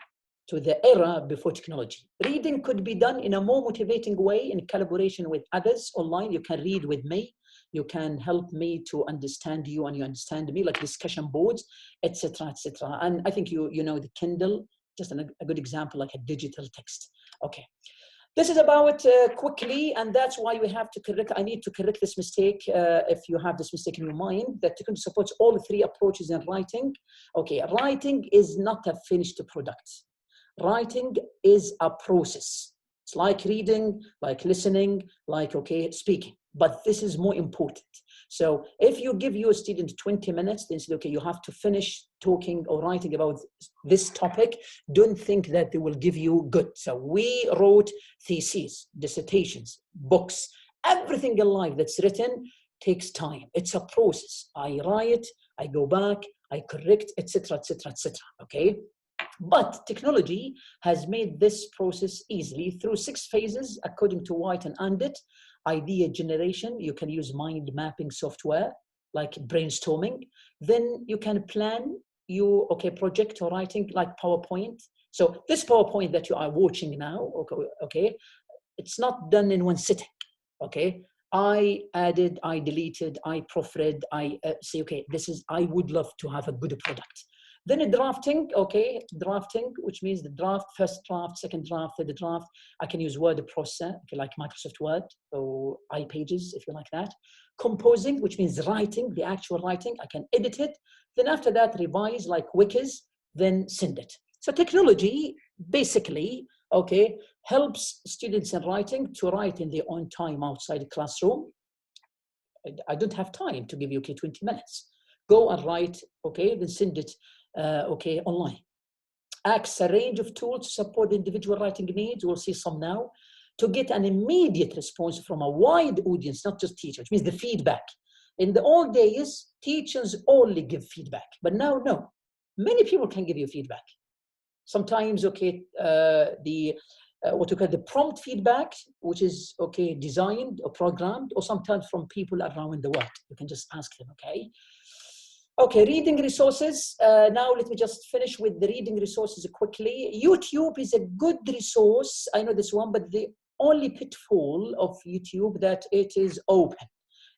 to the era before technology. Reading could be done in a more motivating way in collaboration with others online. You can read with me. You can help me to understand you and you understand me, like discussion boards, etc., etc. And I think you know the Kindle, just a good example, like a digital text. Okay. This is about quickly, and that's why we have to correct. I need to correct this mistake. If you have this mistake in your mind, that Technology supports all three approaches in writing. Okay, writing is not a finished product. Writing is a process. It's like reading, like listening, like, okay, speaking. But this is more important. So if you give your student 20 minutes, then say, okay, you have to finish talking or writing about this topic. Don't think that they will give you good. So we wrote theses, dissertations, books, everything in life that's written takes time. It's a process. I write, I go back, I correct, etc., etc., etc. Okay. But technology has made this process easily through 6 phases, according to White and Andit. Idea generation, you can use mind mapping software like brainstorming. Then you can plan your project or writing like PowerPoint. So this PowerPoint that you are watching now, okay, it's not done in one sitting. Okay, I added, I deleted, I proofread, I say, okay, this is, I would love to have a good product. Then drafting, okay, drafting, which means the draft, first draft, second draft, third draft. I can use word processor, if you like Microsoft Word, or iPages, if you like that. Composing, which means writing, the actual writing. I can edit it. Then after that, revise like Wikis, then send it. So technology, basically, okay, helps students in writing to write in their own time outside the classroom. I don't have time to give you, okay, 20 minutes. Go and write, okay, then send it okay, online. Acts a range of tools to support individual writing needs. We'll see some now. To get an immediate response from a wide audience, not just teachers, which means the feedback. In the old days, teachers only give feedback, but now, no. Many people can give you feedback. Sometimes, okay, what we call the prompt feedback, which is, okay, designed or programmed, or sometimes from people around the world. You can just ask them, okay? Okay, reading resources. Now let me just finish with the reading resources quickly. YouTube is a good resource. I know this one, but the only pitfall of YouTube that it is open.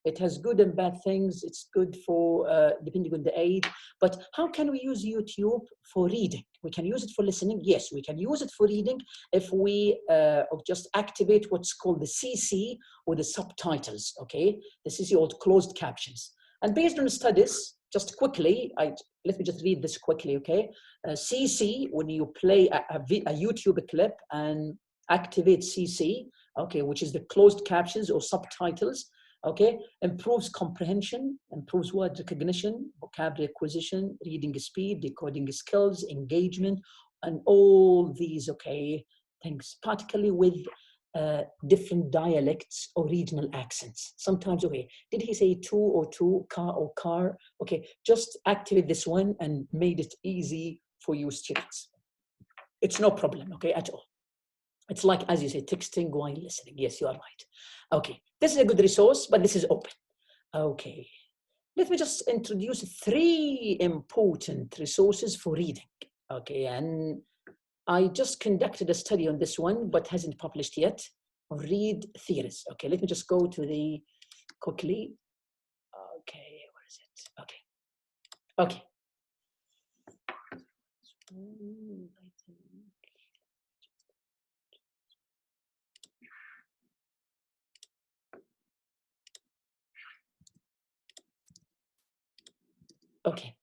It has good and bad things. It's good for, depending on the age. But how can we use YouTube for reading? We can use it for listening. Yes, we can use it for reading if we just activate what's called the CC or the subtitles, okay? The CC or closed captions. And based on studies, just quickly, let me just read this quickly, okay? CC, when you play a YouTube clip and activate CC, okay, which is the closed captions or subtitles, okay, improves comprehension, improves word recognition, vocabulary acquisition, reading speed, decoding skills, engagement, and all these, okay, things, particularly with different dialects or regional accents. Sometimes, okay, did he say two or two, car or car? Okay, just activate this one and made it easy for you students. It's no problem, okay, at all. It's like, as you say, texting while listening. Yes, you are right. Okay, this is a good resource, but this is open. Okay, let me just introduce 3 important resources for reading. Okay, and I just conducted a study on this one, but hasn't published yet. Read theories. Okay, let me just go to the quickly. Okay, where is it? Okay. Okay. Okay.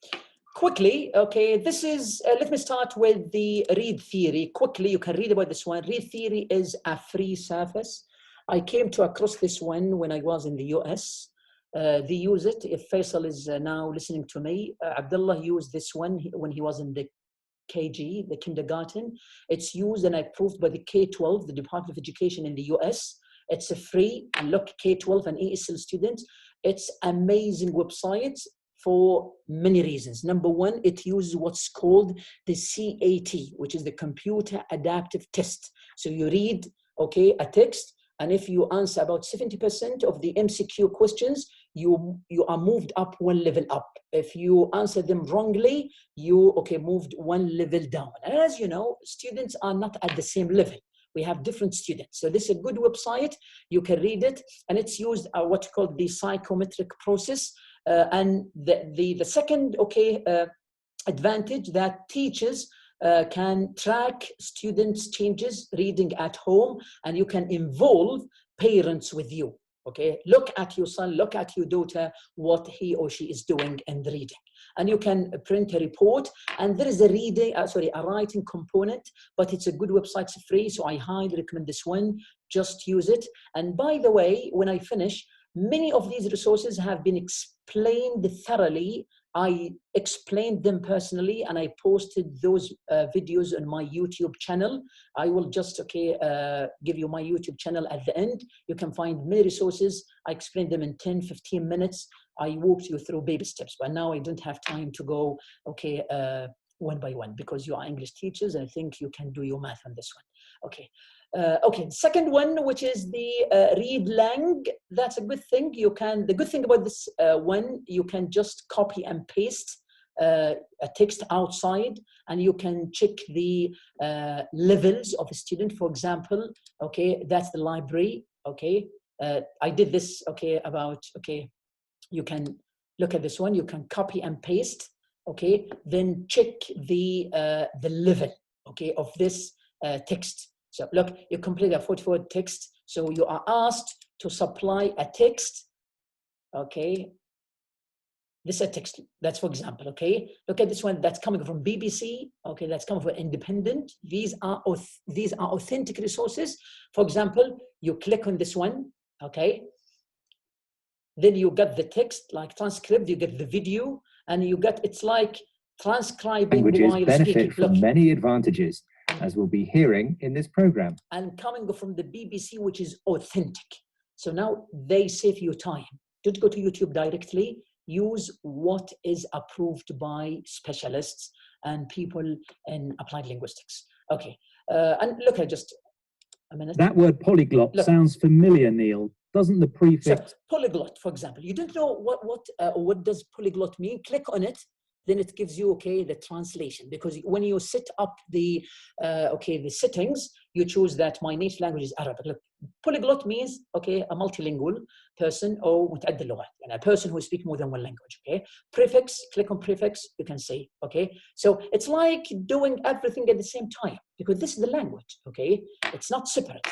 Quickly, okay, this is, let me start with the read theory. Quickly, you can read about this one. Read theory is a free service. I came to across this one when I was in the US. They use it. If Faisal is now listening to me, Abdullah used this one when he was in the KG, the kindergarten. It's used and approved by the K-12, the Department of Education in the US. It's a free, and look, K-12 and ESL students. It's amazing website for many reasons. Number one, it uses what's called the CAT, which is the Computer Adaptive Test. So you read, okay, a text, and if you answer about 70% of the MCQ questions, you are moved up one level up. If you answer them wrongly, you, okay, moved one level down. And as you know, students are not at the same level. We have different students. So this is a good website. You can read it, and it's used what's called the psychometric process. And the second, okay, advantage that teachers can track students' changes reading at home, and you can involve parents with you. Okay, look at your son, look at your daughter, what he or she is doing in the reading. And you can print a report, and there is a a writing component, but it's a good website, it's free, so I highly recommend this one. Just use it. And by the way, when I finish, many of these resources have been explained thoroughly. I explained them personally, and I posted those videos on my YouTube channel. I will just, okay, give you my YouTube channel at the end. You can find many resources. I explained them in 10, 15 minutes. I walked you through baby steps, but now I don't have time to go, okay, one by one, because you are English teachers, and I think you can do your math on this one. Okay. Okay, second one, which is the read lang. That's a good thing. You can, the good thing about this one, you can just copy and paste a text outside, and you can check the levels of a student. For example, okay, that's the library. Okay, I did this. Okay, about, okay, you can look at this one. You can copy and paste. Okay, then check the level, okay, of this text. So look, you complete a 44 text. So you are asked to supply a text. Okay. This is a text. That's, for example, okay. Look at this one. That's coming from BBC. Okay, that's coming from Independent. These are authentic resources. For example, you click on this one. Okay. Then you get the text, like transcript. You get the video, and you get, it's like transcribing while speaking. From many advantages, as we'll be hearing in this program. And coming from the BBC, which is authentic. So now they save you time. Don't go to YouTube directly. Use what is approved by specialists and people in applied linguistics. Okay, and look at just a minute. That word polyglot sounds familiar, Neil. Doesn't the prefix... So, polyglot, for example. You don't know what does polyglot mean? Click on it. Then it gives you, okay, the translation, because when you set up the, okay, the settings, you choose that my native language is Arabic. Look, polyglot means, okay, a multilingual person, or متعدد اللغات, and a person who speaks more than one language, okay? Prefix, click on prefix, you can say, okay? So it's like doing everything at the same time, because this is the language, okay? It's not separate.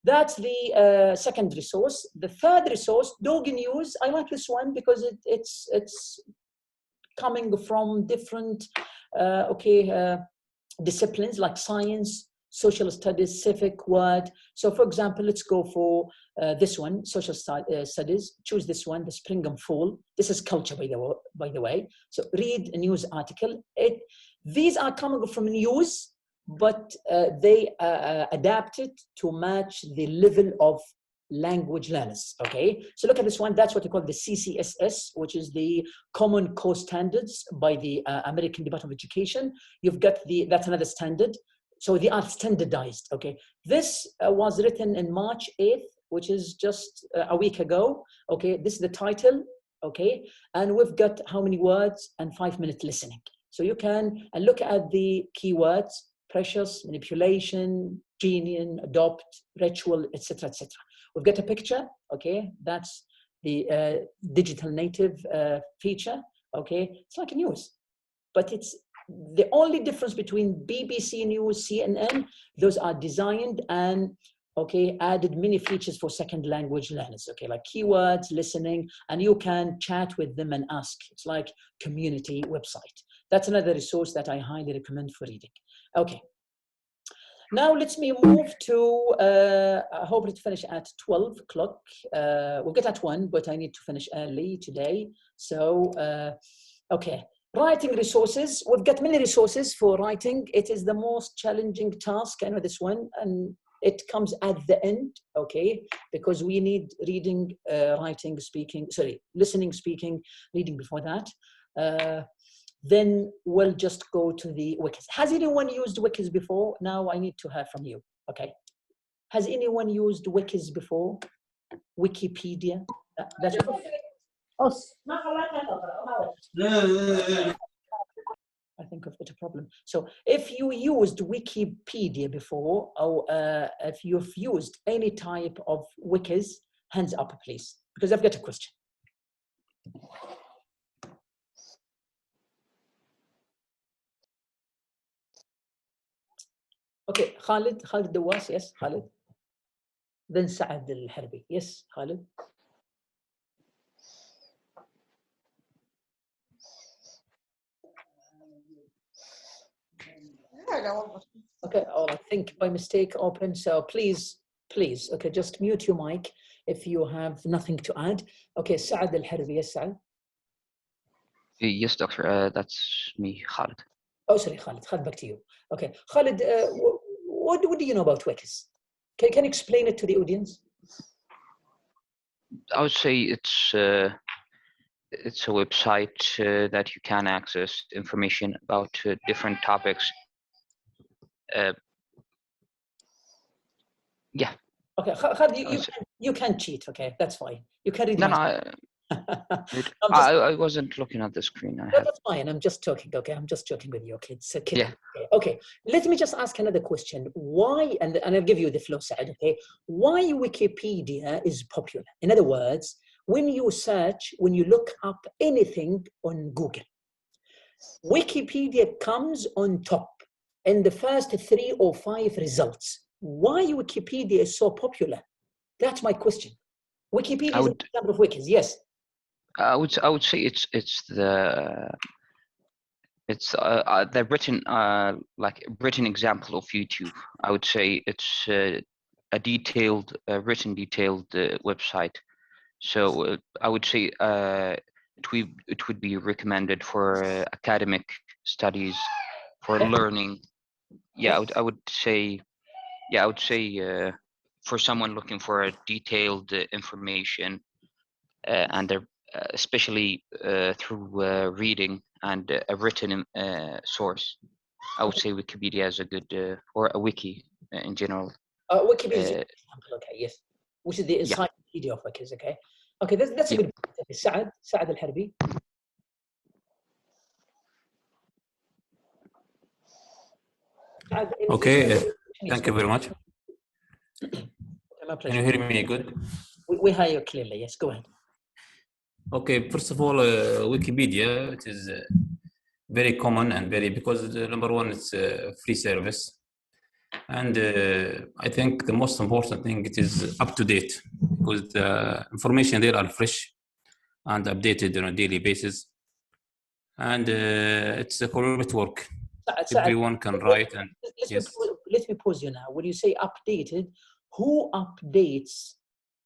That's the second resource. The third resource, Dog News. I like this one because it's coming from different disciplines like science, social studies, civic, word. So for example, let's go for this one, social studies. Choose this one, the spring and fall. This is culture, by the way. So read a news article. These are coming from news, but they adapted to match the level of language learners, okay? So look at this one, that's what we call the CCSS, which is the Common Core Standards by the American Department of Education. You've got that's another standard. So they are standardized, okay? This was written in March 8th, which is just a week ago, okay? This is the title, okay? And we've got how many words and 5-minute listening. So you can look at the keywords, precious, manipulation, genuine, adopt, ritual, etc., etc. We've got a picture, okay? That's the digital native feature, okay? It's like a news, but it's the only difference between BBC News, CNN, those are designed and, okay, added many features for second language learners, okay? Like keywords, listening, and you can chat with them and ask. It's like community website. That's another resource that I highly recommend for reading. Okay. Now let me move to, I hope to finish at 12 o'clock. We'll get at 1, but I need to finish early today. So, okay. Writing resources. We've got many resources for writing. It is the most challenging task. I know this one, and it comes at the end, okay? Because we need reading, writing, speaking, sorry, listening, speaking, reading before that. then we'll just go to the Wikis. Has anyone used Wikis before? Now I need to hear from you. Okay. Has anyone used Wikis before? Wikipedia? That's I think I've got a problem. So if you used Wikipedia before, or if you've used any type of Wikis, hands up, please, because I've got a question. Okay, Khalid Dawas, yes, Khalid. Then Saad Al-Harbi, yes, Khalid. Okay, oh, I think by mistake open, so please, okay, just mute your mic if you have nothing to add. Okay, Saad Al-Harbi, yes, Saad. Yes, doctor, that's me, Khalid. Oh, sorry, Khalid, back to you. Okay, Khalid, what do you know about Wikis? Can you explain it to the audience? I would say it's a website that you can access information about different topics. Yeah. Okay, Khalid, you can cheat. Okay, that's fine. You can read. No, I wasn't looking at the screen. That's fine. I'm just joking. Okay, I'm just joking with you. Okay, it's a kid. Yeah. Okay, let me just ask another question. Why? And I'll give you the flow, Saad. Okay, why Wikipedia is popular? In other words, when you search, when you look up anything on Google, Wikipedia comes on top in the first 3 or 5 results. Why Wikipedia is so popular? That's my question. Wikipedia is an example of Wikis, yes. I would say it's the written like written example of YouTube. I would say it's a detailed written website. So I would say it would be recommended for academic studies, for learning. Yeah, I would say for someone looking for a detailed information, and especially through reading and a written source, I would say Wikipedia is a good, or a wiki in general. Wikipedia is an example, okay, yes. Which is the encyclopedia of Wikis, okay? Okay, that's a good point. Saad Al-Harbi. Okay, thank you very much. Can you hear me good? We hear you clearly, yes, go ahead. Okay, first of all, Wikipedia, it is very common and because number one, it's a free service. And I think the most important thing, it is up to date, because the information there are fresh and updated on a daily basis. And it's a collaborative work. Everyone can write and let me pause you now. When you say updated, who updates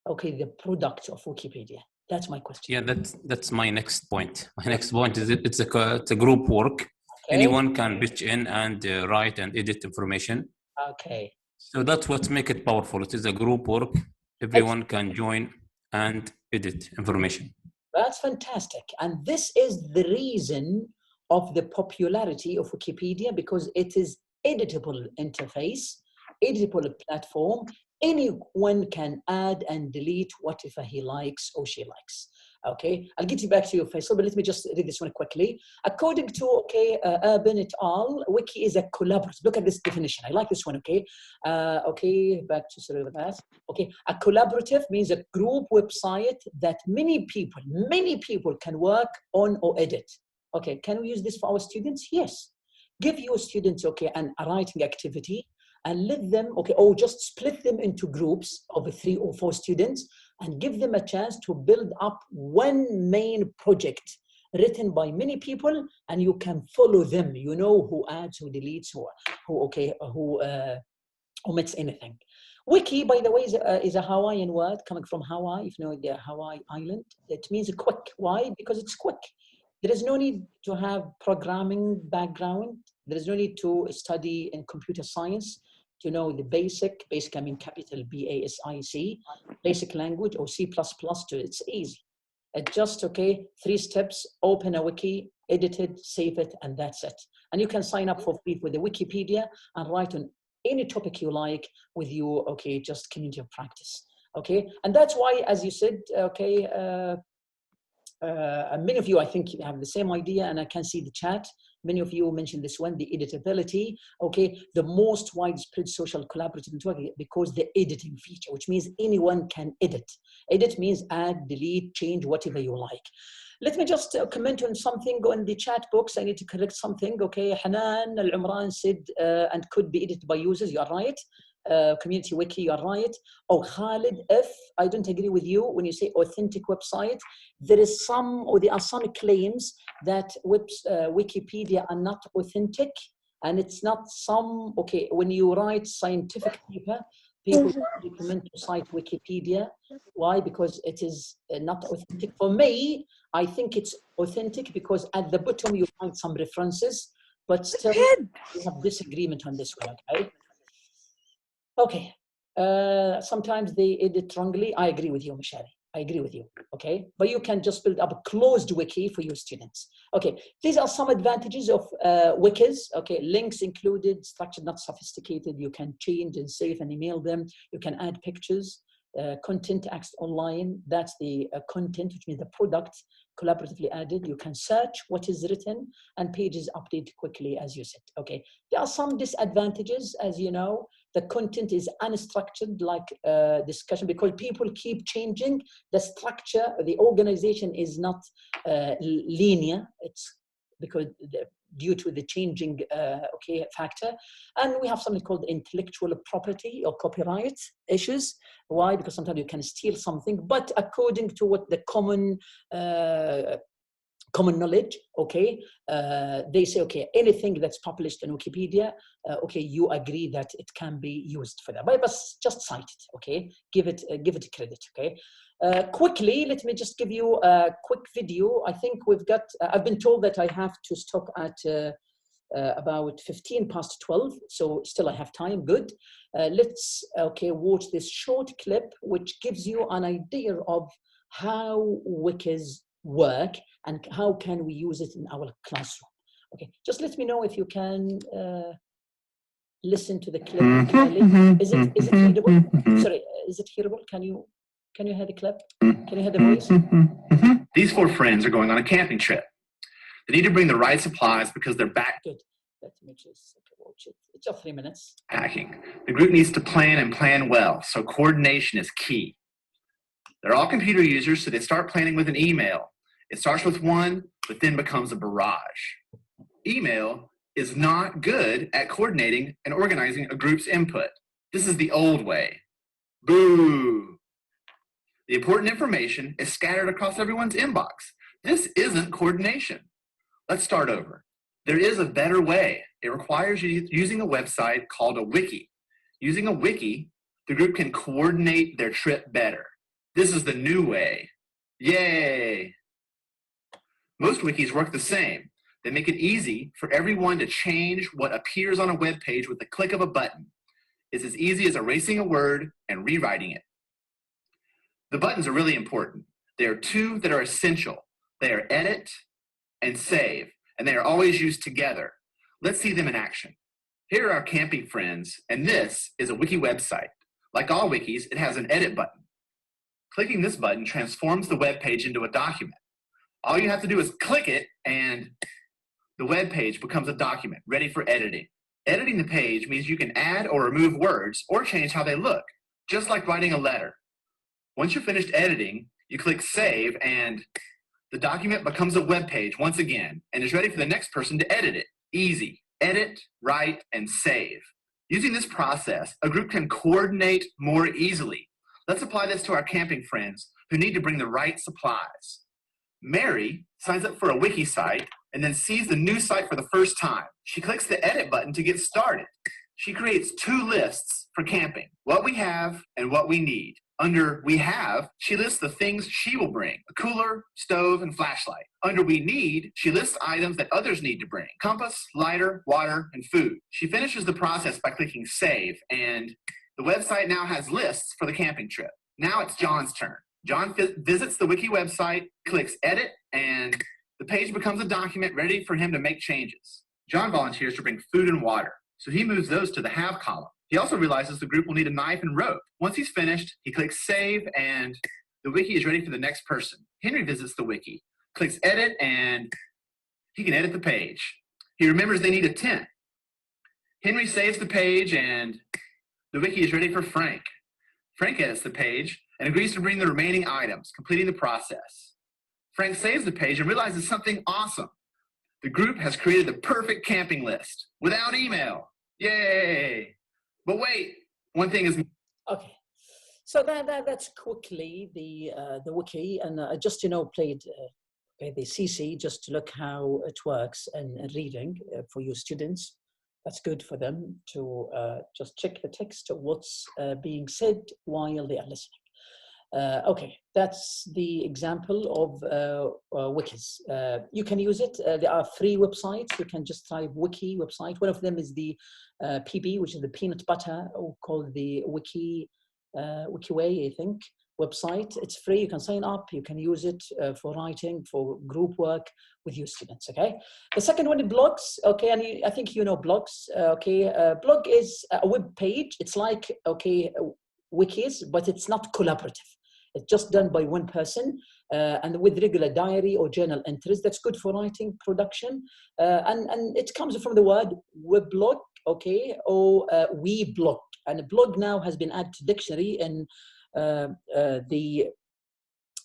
the product of Wikipedia? That's my question. Yeah, that's my next point. My next point is it's a group work. Okay. Anyone can pitch in and write and edit information. Okay. So that's what makes it powerful. It is a group work. Everyone can join and edit information. That's fantastic. And this is the reason of the popularity of Wikipedia, because it is editable interface, editable platform. Anyone can add and delete whatever he likes or she likes. Okay, I'll get you back to you, Faisal, but let me just read this one quickly. According to Urban et al., Wiki is a collaborative. Look at this definition. I like this one. Okay, back to sort of that. Okay, a collaborative means a group website that many people can work on or edit. Okay, can we use this for our students? Yes. Give your students a writing activity and let them or just split them into groups of 3 or 4 students and give them a chance to build up one main project written by many people, and you can follow them. You know who adds, who deletes, who omits anything. Wiki, by the way, is a Hawaiian word coming from Hawaii. If you know the Hawaii island, it means quick. Why? Because it's quick. There is no need to have programming background. There is no need to study in computer science to know the basic, I mean capital BASIC, basic language or C++. It's easy. It's just, okay, 3 steps, open a wiki, edit it, save it, and that's it. And you can sign up for free with the Wikipedia and write on any topic you like with your, okay, just community of practice, okay? And that's why, as you said, okay, many of you, I think, have the same idea, and I can see the chat. Many of you mentioned this one, the editability, okay? The most widespread social collaborative network, because the editing feature, which means anyone can edit. Edit means add, delete, change, whatever you like. Let me just comment on something on the chat box. I need to correct something, okay? Hanan Al-Umran said, and could be edited by users, you are right. Community wiki, you are right. Oh, Khalid, if I don't agree with you when you say authentic website, there is some, or there are some claims that Wikipedia are not authentic, and it's not some, okay, when you write scientific paper, people recommend to cite Wikipedia. Why? Because it is not authentic. For me, I think it's authentic because at the bottom you find some references, but still we have disagreement on this one, okay? Okay, sometimes they edit wrongly. I agree with you, Mishari. I agree with you, okay? But you can just build up a closed wiki for your students. Okay, these are some advantages of wikis. Okay, links included, structured, not sophisticated. You can change and save and email them. You can add pictures. Content acts online. That's the content, which means the product collaboratively added. You can search what is written, and pages update quickly, as you said. Okay, there are some disadvantages, as you know. The content is unstructured, like discussion, because people keep changing. The structure, the organization is not linear. It's because due to the changing okay, factor. And we have something called intellectual property or copyright issues. Why? Because sometimes you can steal something, but according to what the common knowledge, okay, they say, okay, anything that's published in Wikipedia, okay, you agree that it can be used for that. But just cite it, okay? Give it credit, okay? Quickly, let me just give you a quick video. I think we've got, I've been told that I have to stop at about 12, so still I have time, good. Let's, okay, watch this short clip, which gives you an idea of how wikis work and how can we use it in our classroom. Okay, just let me know if you can listen to the clip. Is it hearable? Sorry, is it hearable? Can you hear the clip? Can you hear the voice? These 4 friends are going on a camping trip. They need to bring the right supplies because they're back. Good. Let me just watch it. It's just 3 minutes. Packing. The group needs to plan and plan well, so coordination is key. They're all computer users, so they start planning with an email. It starts with 1, but then becomes a barrage. Email is not good at coordinating and organizing a group's input. This is the old way. Boo! The important information is scattered across everyone's inbox. This isn't coordination. Let's start over. There is a better way. It requires you using a website called a wiki. Using a wiki, the group can coordinate their trip better. This is the new way. Yay! Most wikis work the same. They make it easy for everyone to change what appears on a web page with the click of a button. It's as easy as erasing a word and rewriting it. The buttons are really important. There are 2 that are essential. They are edit and save, and they are always used together. Let's see them in action. Here are our camping friends, and this is a wiki website. Like all wikis, it has an edit button. Clicking this button transforms the web page into a document. All you have to do is click it, and the web page becomes a document ready for editing. Editing the page means you can add or remove words or change how they look, just like writing a letter. Once you're finished editing, you click save, and the document becomes a web page once again and is ready for the next person to edit it. Easy. Edit, write, and save. Using this process, a group can coordinate more easily. Let's apply this to our camping friends who need to bring the right supplies. Mary signs up for a wiki site and then sees the new site for the first time. She clicks the edit button to get started. She creates 2 lists for camping, what we have and what we need. Under we have, she lists the things she will bring, a cooler, stove, and flashlight. Under we need, she lists items that others need to bring, compass, lighter, water, and food. She finishes the process by clicking save, and the website now has lists for the camping trip. Now it's John's turn. John visits the Wiki website, clicks edit, and the page becomes a document ready for him to make changes. John volunteers to bring food and water, so he moves those to the have column. He also realizes the group will need a knife and rope. Once he's finished, he clicks save, and the wiki is ready for the next person. Henry visits the wiki, clicks edit, and he can edit the page. He remembers they need a tent. Henry saves the page, and the wiki is ready for Frank. Frank edits the page and agrees to bring the remaining items, completing the process. Frank saves the page and realizes something awesome. The group has created the perfect camping list without email. Yay! But wait, one thing is... Okay, so that's quickly the wiki, and I just, played the CC just to look how it works and reading for your students. That's good for them to just check the text of what's being said while they are listening. Okay, that's the example of wikis. You can use it. There are 3 websites. You can just type wiki website. One of them is the PB, which is the peanut butter, or called the Wikiway, I think, website. It's free. You can sign up. You can use it for writing, for group work with your students. Okay. The second one is blogs. Okay, and I think you know blogs. Okay, blog is a web page. It's like wikis, but it's not collaborative. It's just done by one person and with regular diary or journal entries. That's good for writing, production, and it comes from the word weblog, okay, or we blog. And a blog now has been added to dictionary in the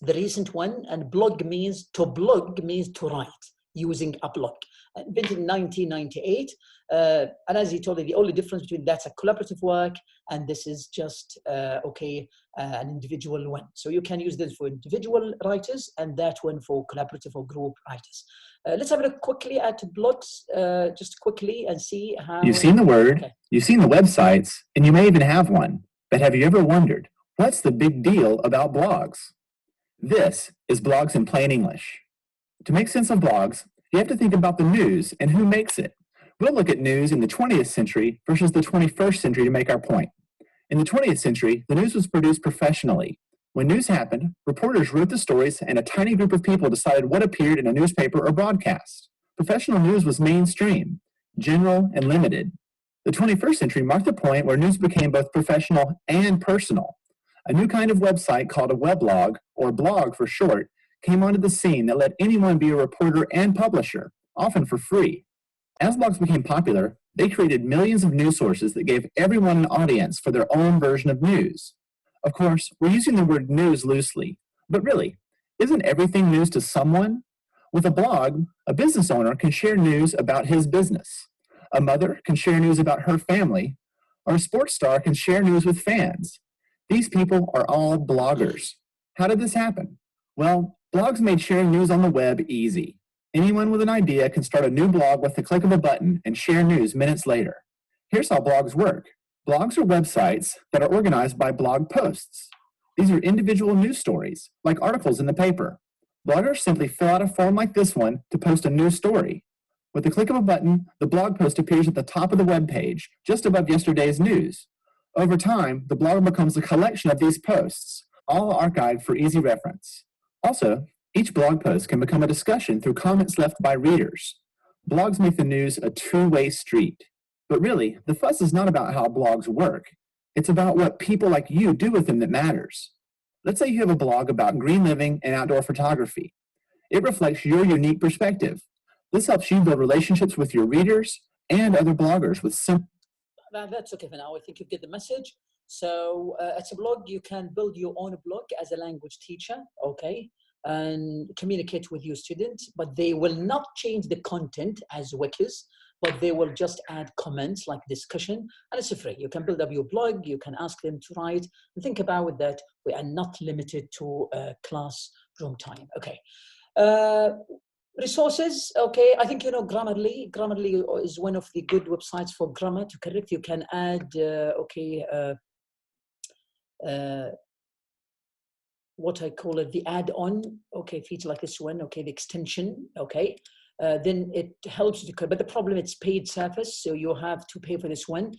recent one, and blog means to write using a blog. Invented in 1998, and as he told you, the only difference between that's a collaborative work and this is just an individual one. So you can use this for individual writers and that one for collaborative or group writers. Let's have a look quickly at blogs, just quickly, and see how... You've seen the word, you've seen the websites, and you may even have one. But have you ever wondered, what's the big deal about blogs? This is blogs in plain English. To make sense of blogs, you have to think about the news and who makes it. We'll look at news in the 20th century versus the 21st century to make our point. In the 20th century, the news was produced professionally. When news happened, reporters wrote the stories and a tiny group of people decided what appeared in a newspaper or broadcast. Professional news was mainstream, general, and limited. The 21st century marked the point where news became both professional and personal. A new kind of website called a weblog, or blog for short, came onto the scene that let anyone be a reporter and publisher, often for free. As blogs became popular, they created millions of news sources that gave everyone an audience for their own version of news. Of course, we're using the word news loosely, but really, isn't everything news to someone? With a blog, a business owner can share news about his business. A mother can share news about her family, or a sports star can share news with fans. These people are all bloggers. How did this happen? Well, blogs made sharing news on the web easy. Anyone with an idea can start a new blog with the click of a button and share news minutes later. Here's how blogs work. Blogs are websites that are organized by blog posts. These are individual news stories, like articles in the paper. Bloggers simply fill out a form like this one to post a news story. With the click of a button, the blog post appears at the top of the web page, just above yesterday's news. Over time, the blog becomes a collection of these posts, all archived for easy reference. Also, each blog post can become a discussion through comments left by readers. Blogs make the news a two-way street. But really, the fuss is not about how blogs work. It's about what people like you do with them that matters. Let's say you have a blog about green living and outdoor photography. It reflects your unique perspective. This helps you build relationships with your readers and other bloggers with simple... That's okay for now. I think you get the message. So it's a blog. You can build your own blog as a language teacher, okay, and communicate with your students, but they will not change the content as wikis, but they will just add comments like discussion, and it's free. You can build up your blog, you can ask them to write, and think about that. We are not limited to classroom time, okay. Resources, okay, I think you know Grammarly. Grammarly is one of the good websites for grammar to correct. You can add, what I call it, the add-on, okay, feature like this one, okay, the extension, okay. Then it helps you to, but the problem, it's paid service, so you have to pay for this one.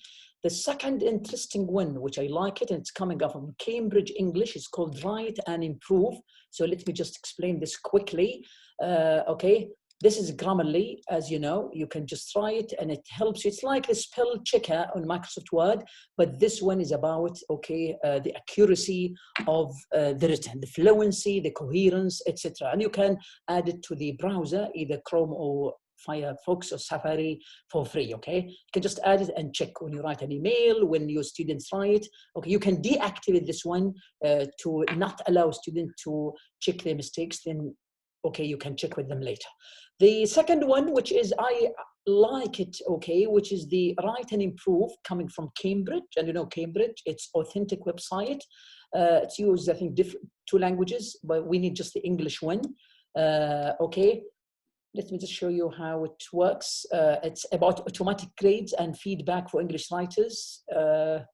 The second interesting one, which I like it, and it's coming up from Cambridge English, is called Write and Improve. So let me just explain this quickly. Okay, this is Grammarly, as you know. You can just try it and it helps you. It's like the spell checker on Microsoft Word, but this one is about, okay, the accuracy of the written, the fluency, the coherence, etc. And you can add it to the browser, either Chrome or Firefox or Safari for free, okay? You can just add it and check when you write an email, when your students write. Okay, you can deactivate this one to not allow students to check their mistakes, then okay, you can check with them later. The second one, which is, I like it, okay, which is the Write and Improve, coming from Cambridge. And you know Cambridge, it's authentic website. It's used, I think, two languages, but we need just the English one, okay? Let me just show you how it works. It's about automatic grades and feedback for English writers. Not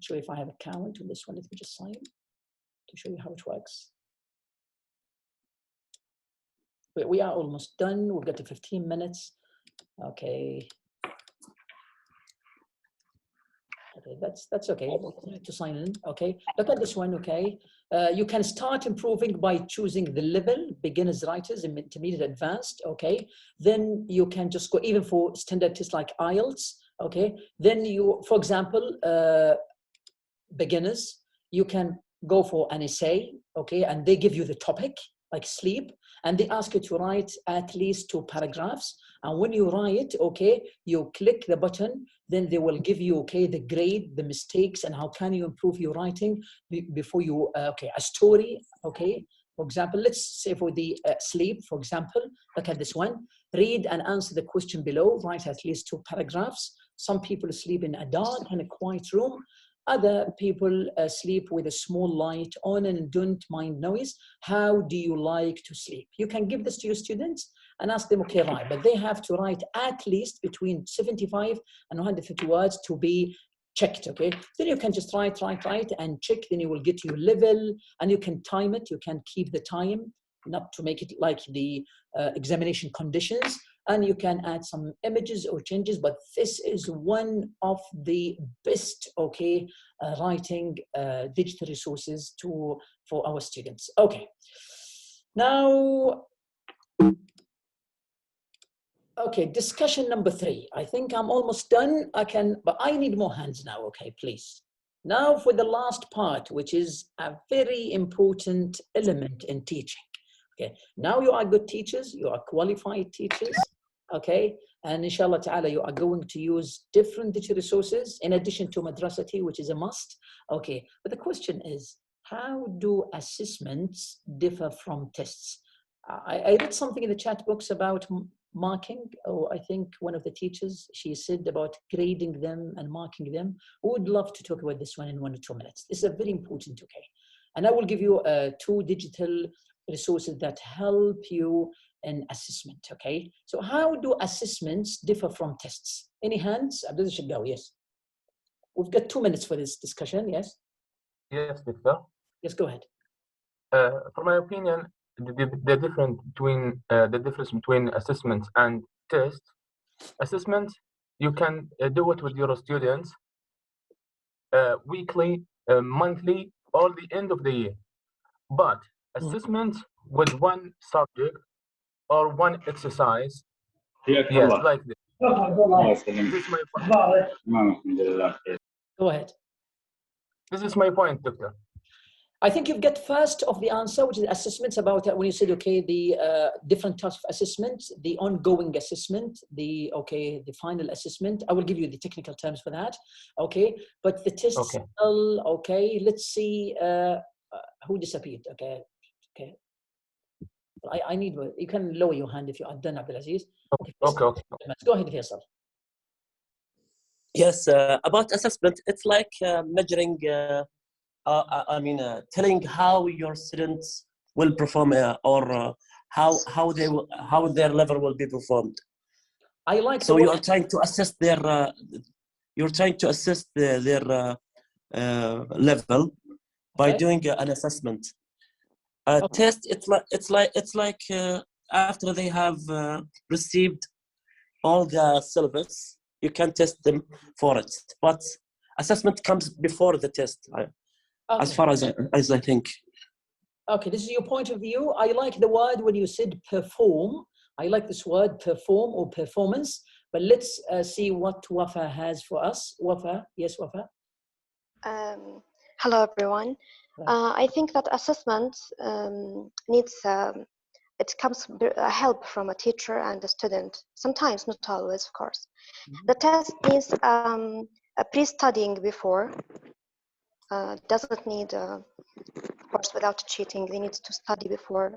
sure if I have a account on this one. Let me just sign in to show you how it works. We are almost done. We've got to 15 minutes. Okay. Okay, that's okay. To sign in. Okay, look at this one. Okay, you can start improving by choosing the level: beginners, writers, intermediate, advanced. Okay, then you can just go even for standard tests like IELTS. Okay, then you, for example, beginners, you can go for an essay. Okay, and they give you the topic like sleep, and they ask you to write at least 2 paragraphs. And when you write, okay, you click the button, then they will give you, okay, the grade, the mistakes, and how can you improve your writing before you, okay, a story, okay. For example, let's say for the sleep, for example, look at this one. Read and answer the question below, write at least 2 paragraphs. Some people sleep in a dark and a quiet room. Other people sleep with a small light on and don't mind noise. How do you like to sleep? You can give this to your students and ask them, okay, right, but they have to write at least between 75 and 150 words to be checked, okay? Then you can just write and check, then you will get your level, and you can time it. You can keep the time, not to make it like the examination conditions, and you can add some images or changes, but this is one of the best, okay, writing digital resources for our students. Okay, now, okay, discussion number 3. I think I'm almost done. But I need more hands now, okay, please. Now for the last part, which is a very important element in teaching. Okay, now you are good teachers, you are qualified teachers, okay, and inshallah ta'ala you are going to use different digital resources in addition to madrasati, which is a must, okay. But the question is, how do assessments differ from tests? I read something in the chat box about marking, or I think one of the teachers, she said about grading them and marking them. We would love to talk about this one in 1 or 2 minutes. This is a very important, okay. And I will give you 2 digital resources that help you in assessment, okay? So how do assessments differ from tests? Any hands? Abdul should go, yes. We've got 2 minutes for this discussion, yes? Yes, Victor. Yes, go ahead. For my opinion, the difference between assessment and test. Assessment, you can do it with your students weekly, monthly, or the end of the year. But assessment with one subject or one exercise, yes, like this. This is my point. Go ahead. This is my point, Doctor. I think you've got first of the answer, which is assessments, about when you said, okay, the different types of assessments, the ongoing assessment, the final assessment. I will give you the technical terms for that, okay? But the tests, okay, let's see who disappeared, okay. I need, you can lower your hand if you are done, Abdulaziz. Okay. Go ahead, Faisal. Yes, about assessment, it's like measuring, telling how your students will perform or how their level will be performed. I like. So you are trying to assess their level by doing an assessment. Test, it's like after they have received all the syllabus, you can test them for it. But assessment comes before the test, as far as I think. Okay, this is your point of view. I like the word when you said perform. I like this word perform or performance. But let's see what Wafa has for us. Wafa, yes, Wafa. Hello, everyone. I think that assessment needs, it comes help from a teacher and a student. Sometimes, not always, of course. The test needs a pre-studying before. Doesn't need, of course, without cheating. They need to study before.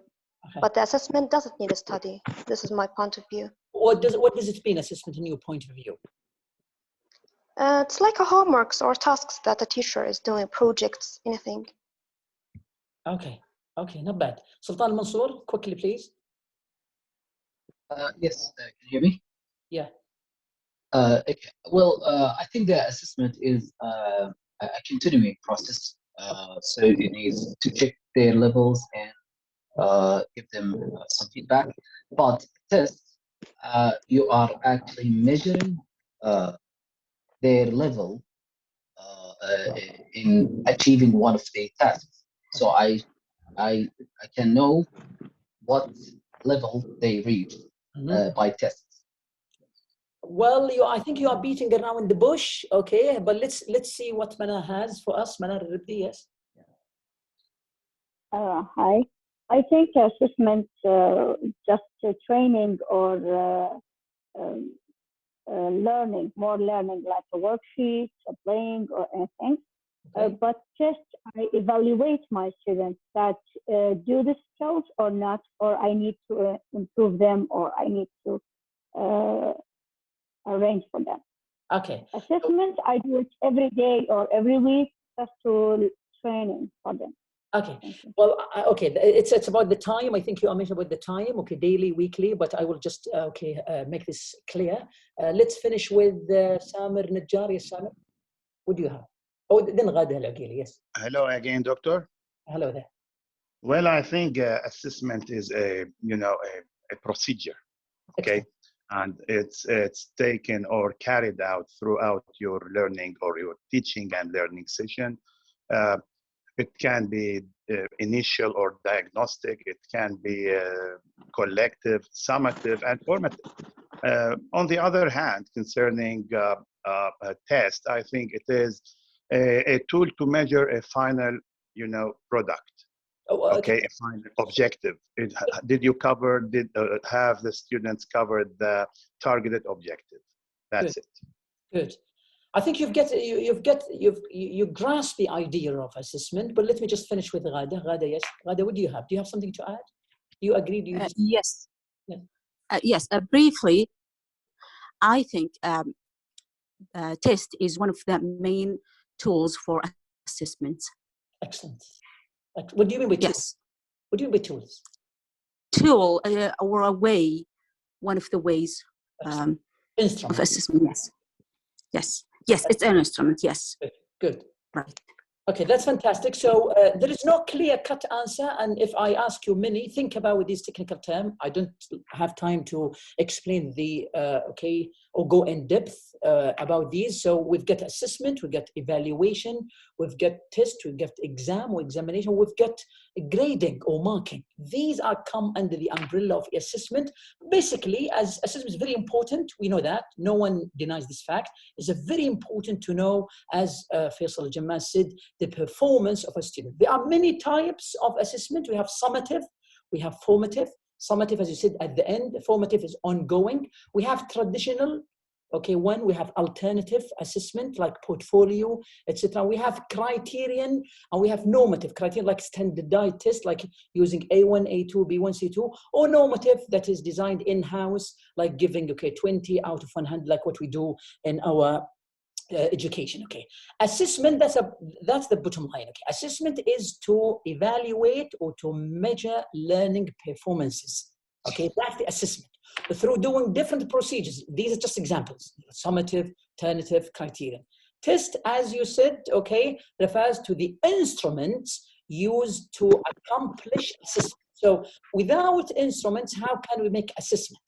Okay. But the assessment doesn't need a study. This is my point of view. What does it mean, assessment, in your point of view? It's like a homeworks or tasks that a teacher is doing, projects, anything. Okay, not bad. Sultan Mansour, quickly, please. Yes, can you hear me? Yeah. Okay. Well, I think the assessment is a continuing process. So it needs to check their levels and give them some feedback. But tests, you are actually measuring their level in achieving one of the tasks. So I can know what level they reach by tests. Well, I think you are beating around the bush, okay? But let's see what Mana has for us. Mana, yes. Hi. I think assessment just training or learning, more learning, like a worksheet, a playing, or anything. Okay. But just I evaluate my students that do the skills or not, or I need to improve them, or I need to arrange for them. Okay. Assessment, I do it every day or every week, just to training for them. Okay. Well, okay. It's about the time. I think you are mentioning about the time. Okay, daily, weekly. But I will just make this clear. Let's finish with Samir Najjar. Yes, Samir. What do you have? Oh, then Ghada Al-Aqili. Yes. Hello again, doctor. Hello there. Well, I think assessment is a procedure. Okay. And it's taken or carried out throughout your learning or your teaching and learning session. It can be initial or diagnostic. It can be collective, summative, and formative. On the other hand, concerning a test, I think it is a tool to measure a final, product. Oh, okay, a final objective. Did you cover? Have the students covered the targeted objective? That's it. Good. I think you grasp the idea of assessment, but let me just finish with Ghada. Ghada, yes. Ghada, what do you have? Do you have something to add? Do you agree? Do you yes. Yeah. Yes, briefly, I think test is one of the main tools for assessment. Excellent. What do you mean by tools? Yes. What do you mean by tools? Tool or a way, one of the ways of assessment, yes. Yes. Yes, it's an instrument, yes. Good. Right. Okay, that's fantastic. So there is no clear-cut answer, and if I ask you many, think about these technical terms. I don't have time to explain the, or go in depth about these. So we've got assessment, we've got evaluation, we've got test, we've got exam or examination, we've got grading or marking. These are come under the umbrella of assessment. Basically, as assessment is very important, we know that, no one denies this fact. It's very important to know, as Faisal Jamal said, the performance of a student. There are many types of assessment. We have summative, we have formative. Summative, as you said, at the end. Formative is ongoing. We have traditional, one. We have alternative assessment like portfolio, etc. We have criterion, and we have normative criteria like standardized test, like using A1, A2, B1, C2, or normative that is designed in-house, like giving 20 out of 100, like what we do in our education. Assessment, that's the bottom line. Assessment is to evaluate or to measure learning performances. That's the assessment through doing different procedures. These are just examples: summative, alternative, criterion. Test, as you said, refers to the instruments used to accomplish assessment. So without instruments, how can we make assessment?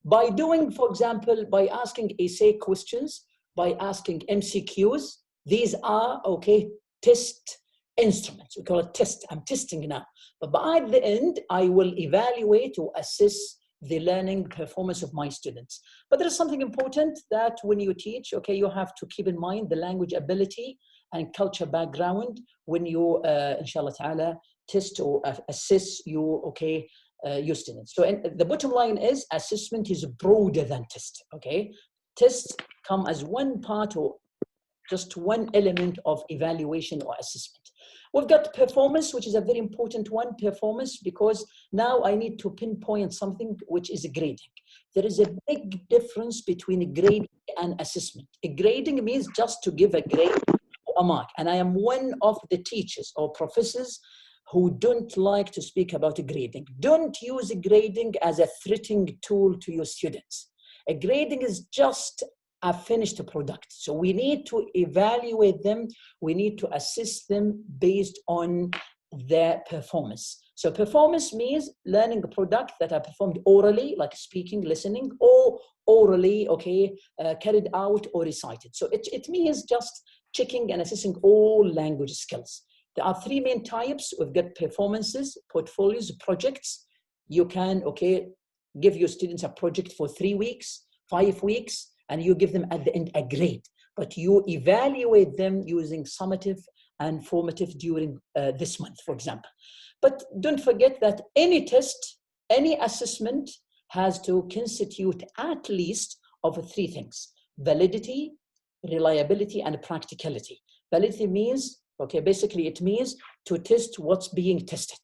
By doing, for example, by asking essay questions, by asking MCQs, these are, okay, test instruments. We call it test. I'm testing now. But by the end, I will evaluate or assess the learning performance of my students. But there is something important that when you teach, okay, you have to keep in mind the language ability and culture background when you, inshallah ta'ala, test or assess your, okay, your students. So the bottom line is assessment is broader than test, okay? Tests come as one part or just one element of evaluation or assessment. We've got performance, which is a very important one, performance, because now I need to pinpoint something which is grading. There is a big difference between grading and assessment. Grading means just to give a grade or a mark. And I am one of the teachers or professors who don't like to speak about grading. Don't use grading as a threatening tool to your students. A grading is just a finished product. So we need to evaluate them. We need to assess them based on their performance. So performance means learning a product that are performed orally, like speaking, listening, or orally, okay, carried out or recited. So it means just checking and assessing all language skills. There are three main types. We've got performances, portfolios, projects. You can, okay, give your students a project for 3 weeks, 5 weeks, and you give them at the end a grade, but you evaluate them using summative and formative during this month, for example. But don't forget that any test, any assessment has to constitute at least of 3 things: validity, reliability, and practicality. Validity means, okay, basically it means to test what's being tested.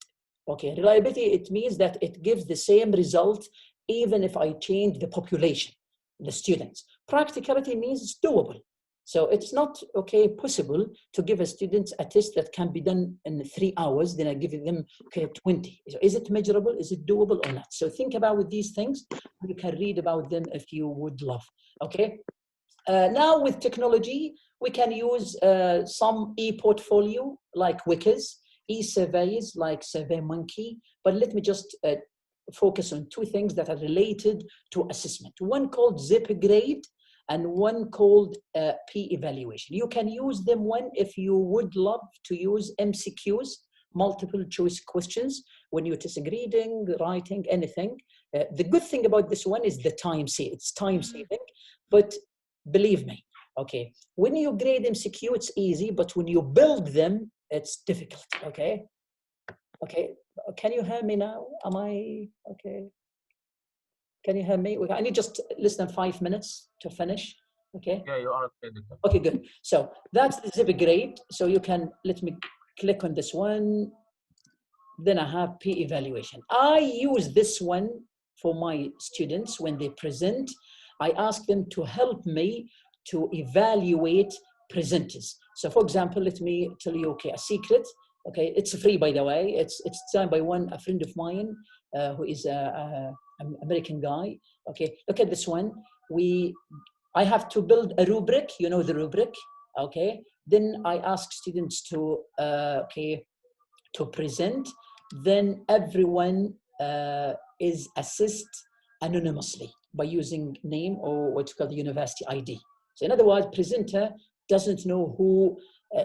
Okay, reliability, it means that it gives the same result even if I change the population, the students. Practicality means it's doable. So it's not, okay, possible to give a student a test that can be done in 3 hours, then I give them, okay, 20. So is it measurable? Is it doable or not? So think about these things. You can read about them if you would love, okay? Now with technology, we can use some e-portfolio like Wikis, e-surveys like SurveyMonkey, but let me just focus on 2 things that are related to assessment. One called ZipGrade and one called P-evaluation. You can use them one if you would love to use MCQs, multiple choice questions, when you test reading, writing, anything. The good thing about this one is the time saving. It's time saving, but believe me, okay, when you grade MCQ, it's easy, but when you build them, it's difficult, okay? Okay, can you hear me now? Am I, okay? Can you hear me? I need just less than 5 minutes to finish, okay? Yeah, you are okay. Okay, good. So that's the ZipGrade. So you can, let me click on this one. Then I have P-evaluation. I use this one for my students when they present. I ask them to help me to evaluate presenters. So for example, let me tell you, okay, a secret. Okay, it's free, by the way. It's done by a friend of mine who is an American guy. Okay, look at this one. I have to build a rubric. You know the rubric. Okay, then I ask students to to present. Then everyone is assessed anonymously by using name or what's called the university ID. So in other words, presenter doesn't know who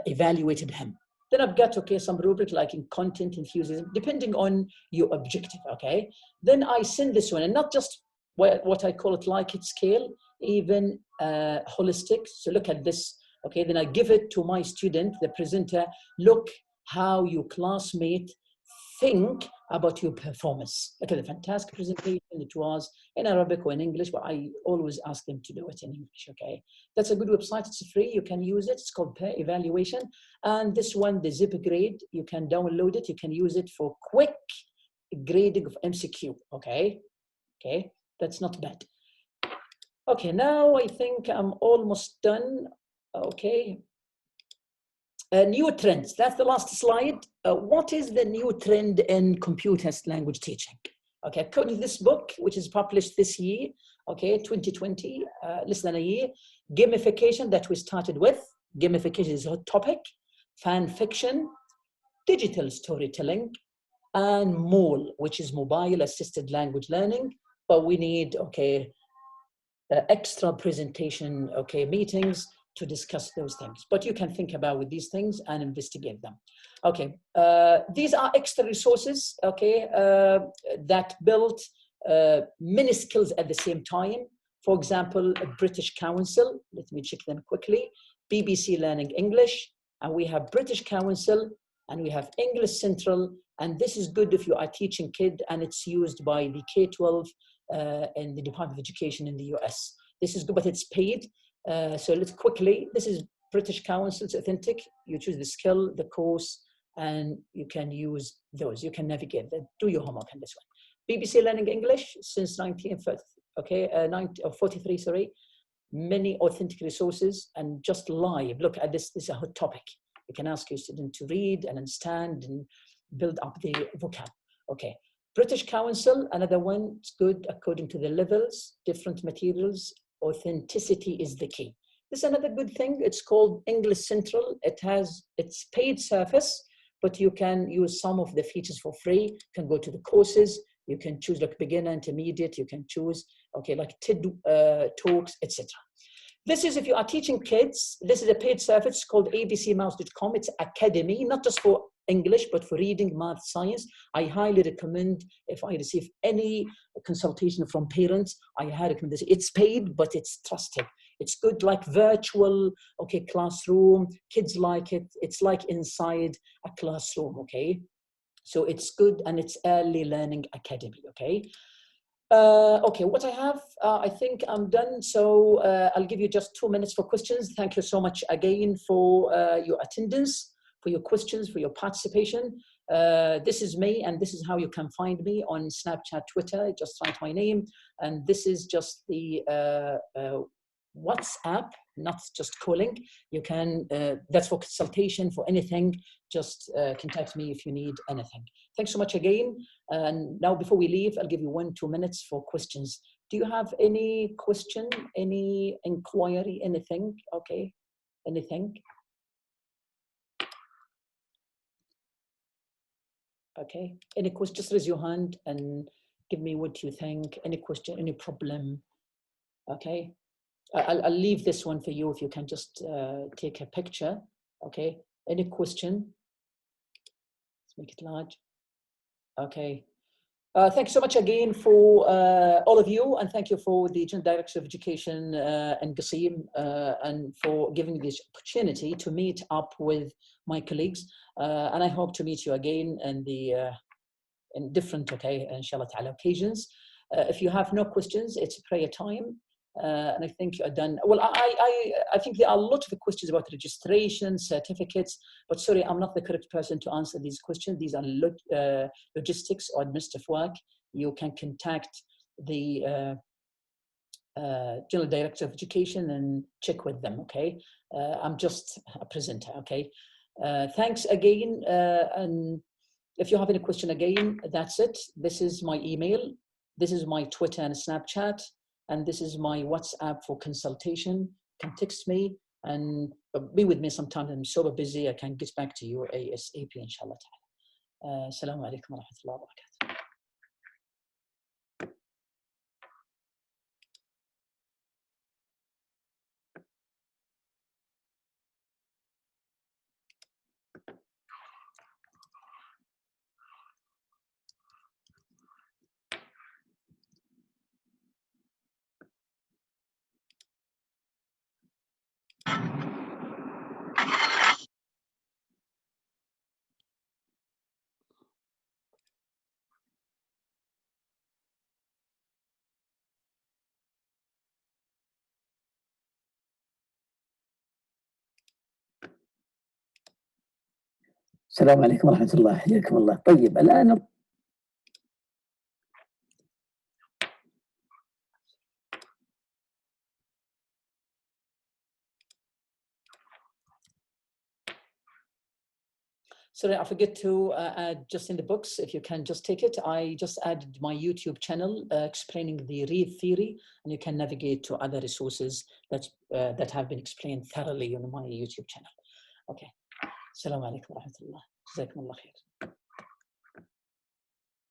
evaluated him. Then I've got, okay, some rubric like in content, enthusiasm, depending on your objective, okay? Then I send this one, and not just what I call it Likert scale, even holistic. So look at this, okay? Then I give it to my student, the presenter, look how your classmate think about your performance. Look at the fantastic presentation. It was in Arabic or in English, but I always ask them to do it in English, okay? That's a good website. It's free. You can use it. It's called Evaluation. And this one, the ZipGrade, you can download it. You can use it for quick grading of MCQ, okay? Okay, that's not bad. Okay, now I think I'm almost done, okay? New trends, that's the last slide. What is the new trend in computer language teaching? Okay, according to this book, which is published this year, okay, 2020, less than a year, gamification that we started with. Gamification is a hot topic, fan fiction, digital storytelling, and MOOL, which is mobile assisted language learning, but we need, okay, extra presentation, okay, meetings to discuss those things. But you can think about with these things and investigate them. Okay, these are extra resources, okay, that build many skills at the same time. For example, a British Council, let me check them quickly, BBC Learning English, and we have British Council, and we have English Central, and this is good if you are teaching kids, and it's used by the K-12 and the Department of Education in the US. This is good, but it's paid. So let's quickly, this is British Council, it's authentic. You choose the skill, the course, and you can use those. You can navigate that, do your homework on this one. BBC Learning English since 1940, okay, 43, sorry. Many authentic resources and just live. Look at this, this is a hot topic. You can ask your student to read and understand and build up the vocab. Okay, British Council, another one, it's good according to the levels, different materials, authenticity is the key. This is another good thing, it's called English Central. It has, it's paid service, but you can use some of the features for free. You can go to the courses, you can choose like beginner, intermediate, you can choose, okay, like TED Talks, etc. This is if you are teaching kids, this is a paid service called abcmouse.com. It's academy, not just for English, but for reading, math, science. I highly recommend, if I receive any consultation from parents, I highly recommend this. It's paid, but it's trusted. It's good, like virtual, okay, classroom. Kids like it. It's like inside a classroom, okay? So it's good, and it's early learning academy, okay? Okay, what I have, I think I'm done. So I'll give you just 2 minutes for questions. Thank you so much again for your attendance, for your questions, for your participation. This is me, and this is how you can find me on Snapchat, Twitter. Just write my name. And this is just the WhatsApp, not just calling. You can, that's for consultation, for anything. Just contact me if you need anything. Thanks so much again. And now before we leave, I'll give you 1-2 minutes for questions. Do you have any question, any inquiry, anything? Okay, anything? Okay, any question, just raise your hand and give me what you think. Any question, any problem? Okay, I'll leave this one for you if you can just take a picture. Okay, any question? Let's make it large. Okay. Thank you so much again for all of you, and thank you for the General Director of Education and Qasim, and for giving this opportunity to meet up with my colleagues. And I hope to meet you again in the in different, okay, inshallah ta'ala, occasions. If you have no questions, it's prayer time. And I think you're done. Well, I think there are a lot of questions about registration, certificates, but sorry, I'm not the correct person to answer these questions. These are logistics or administrative work. You can contact the General Director of Education and check with them, okay? I'm just a presenter, okay? Thanks again. And if you have any question again, that's it. This is my email. This is my Twitter and Snapchat. And this is my WhatsApp for consultation. You can text me and be with me sometime. I'm so busy, I can get back to you ASAP, inshallah ta'ala. Assalamu alaikum wa rahmatullahi wa barakatuh. السلام عليكم ورحمة الله، حياكم الله. طيب الآن Sorry, I forget to add just in the books, if you can just take it. I just added my YouTube channel explaining the read theory, and you can navigate to other resources that have been explained thoroughly on my YouTube channel. Okay. Assalamu alaikum wa rahmatullah. Jazakumullah khair.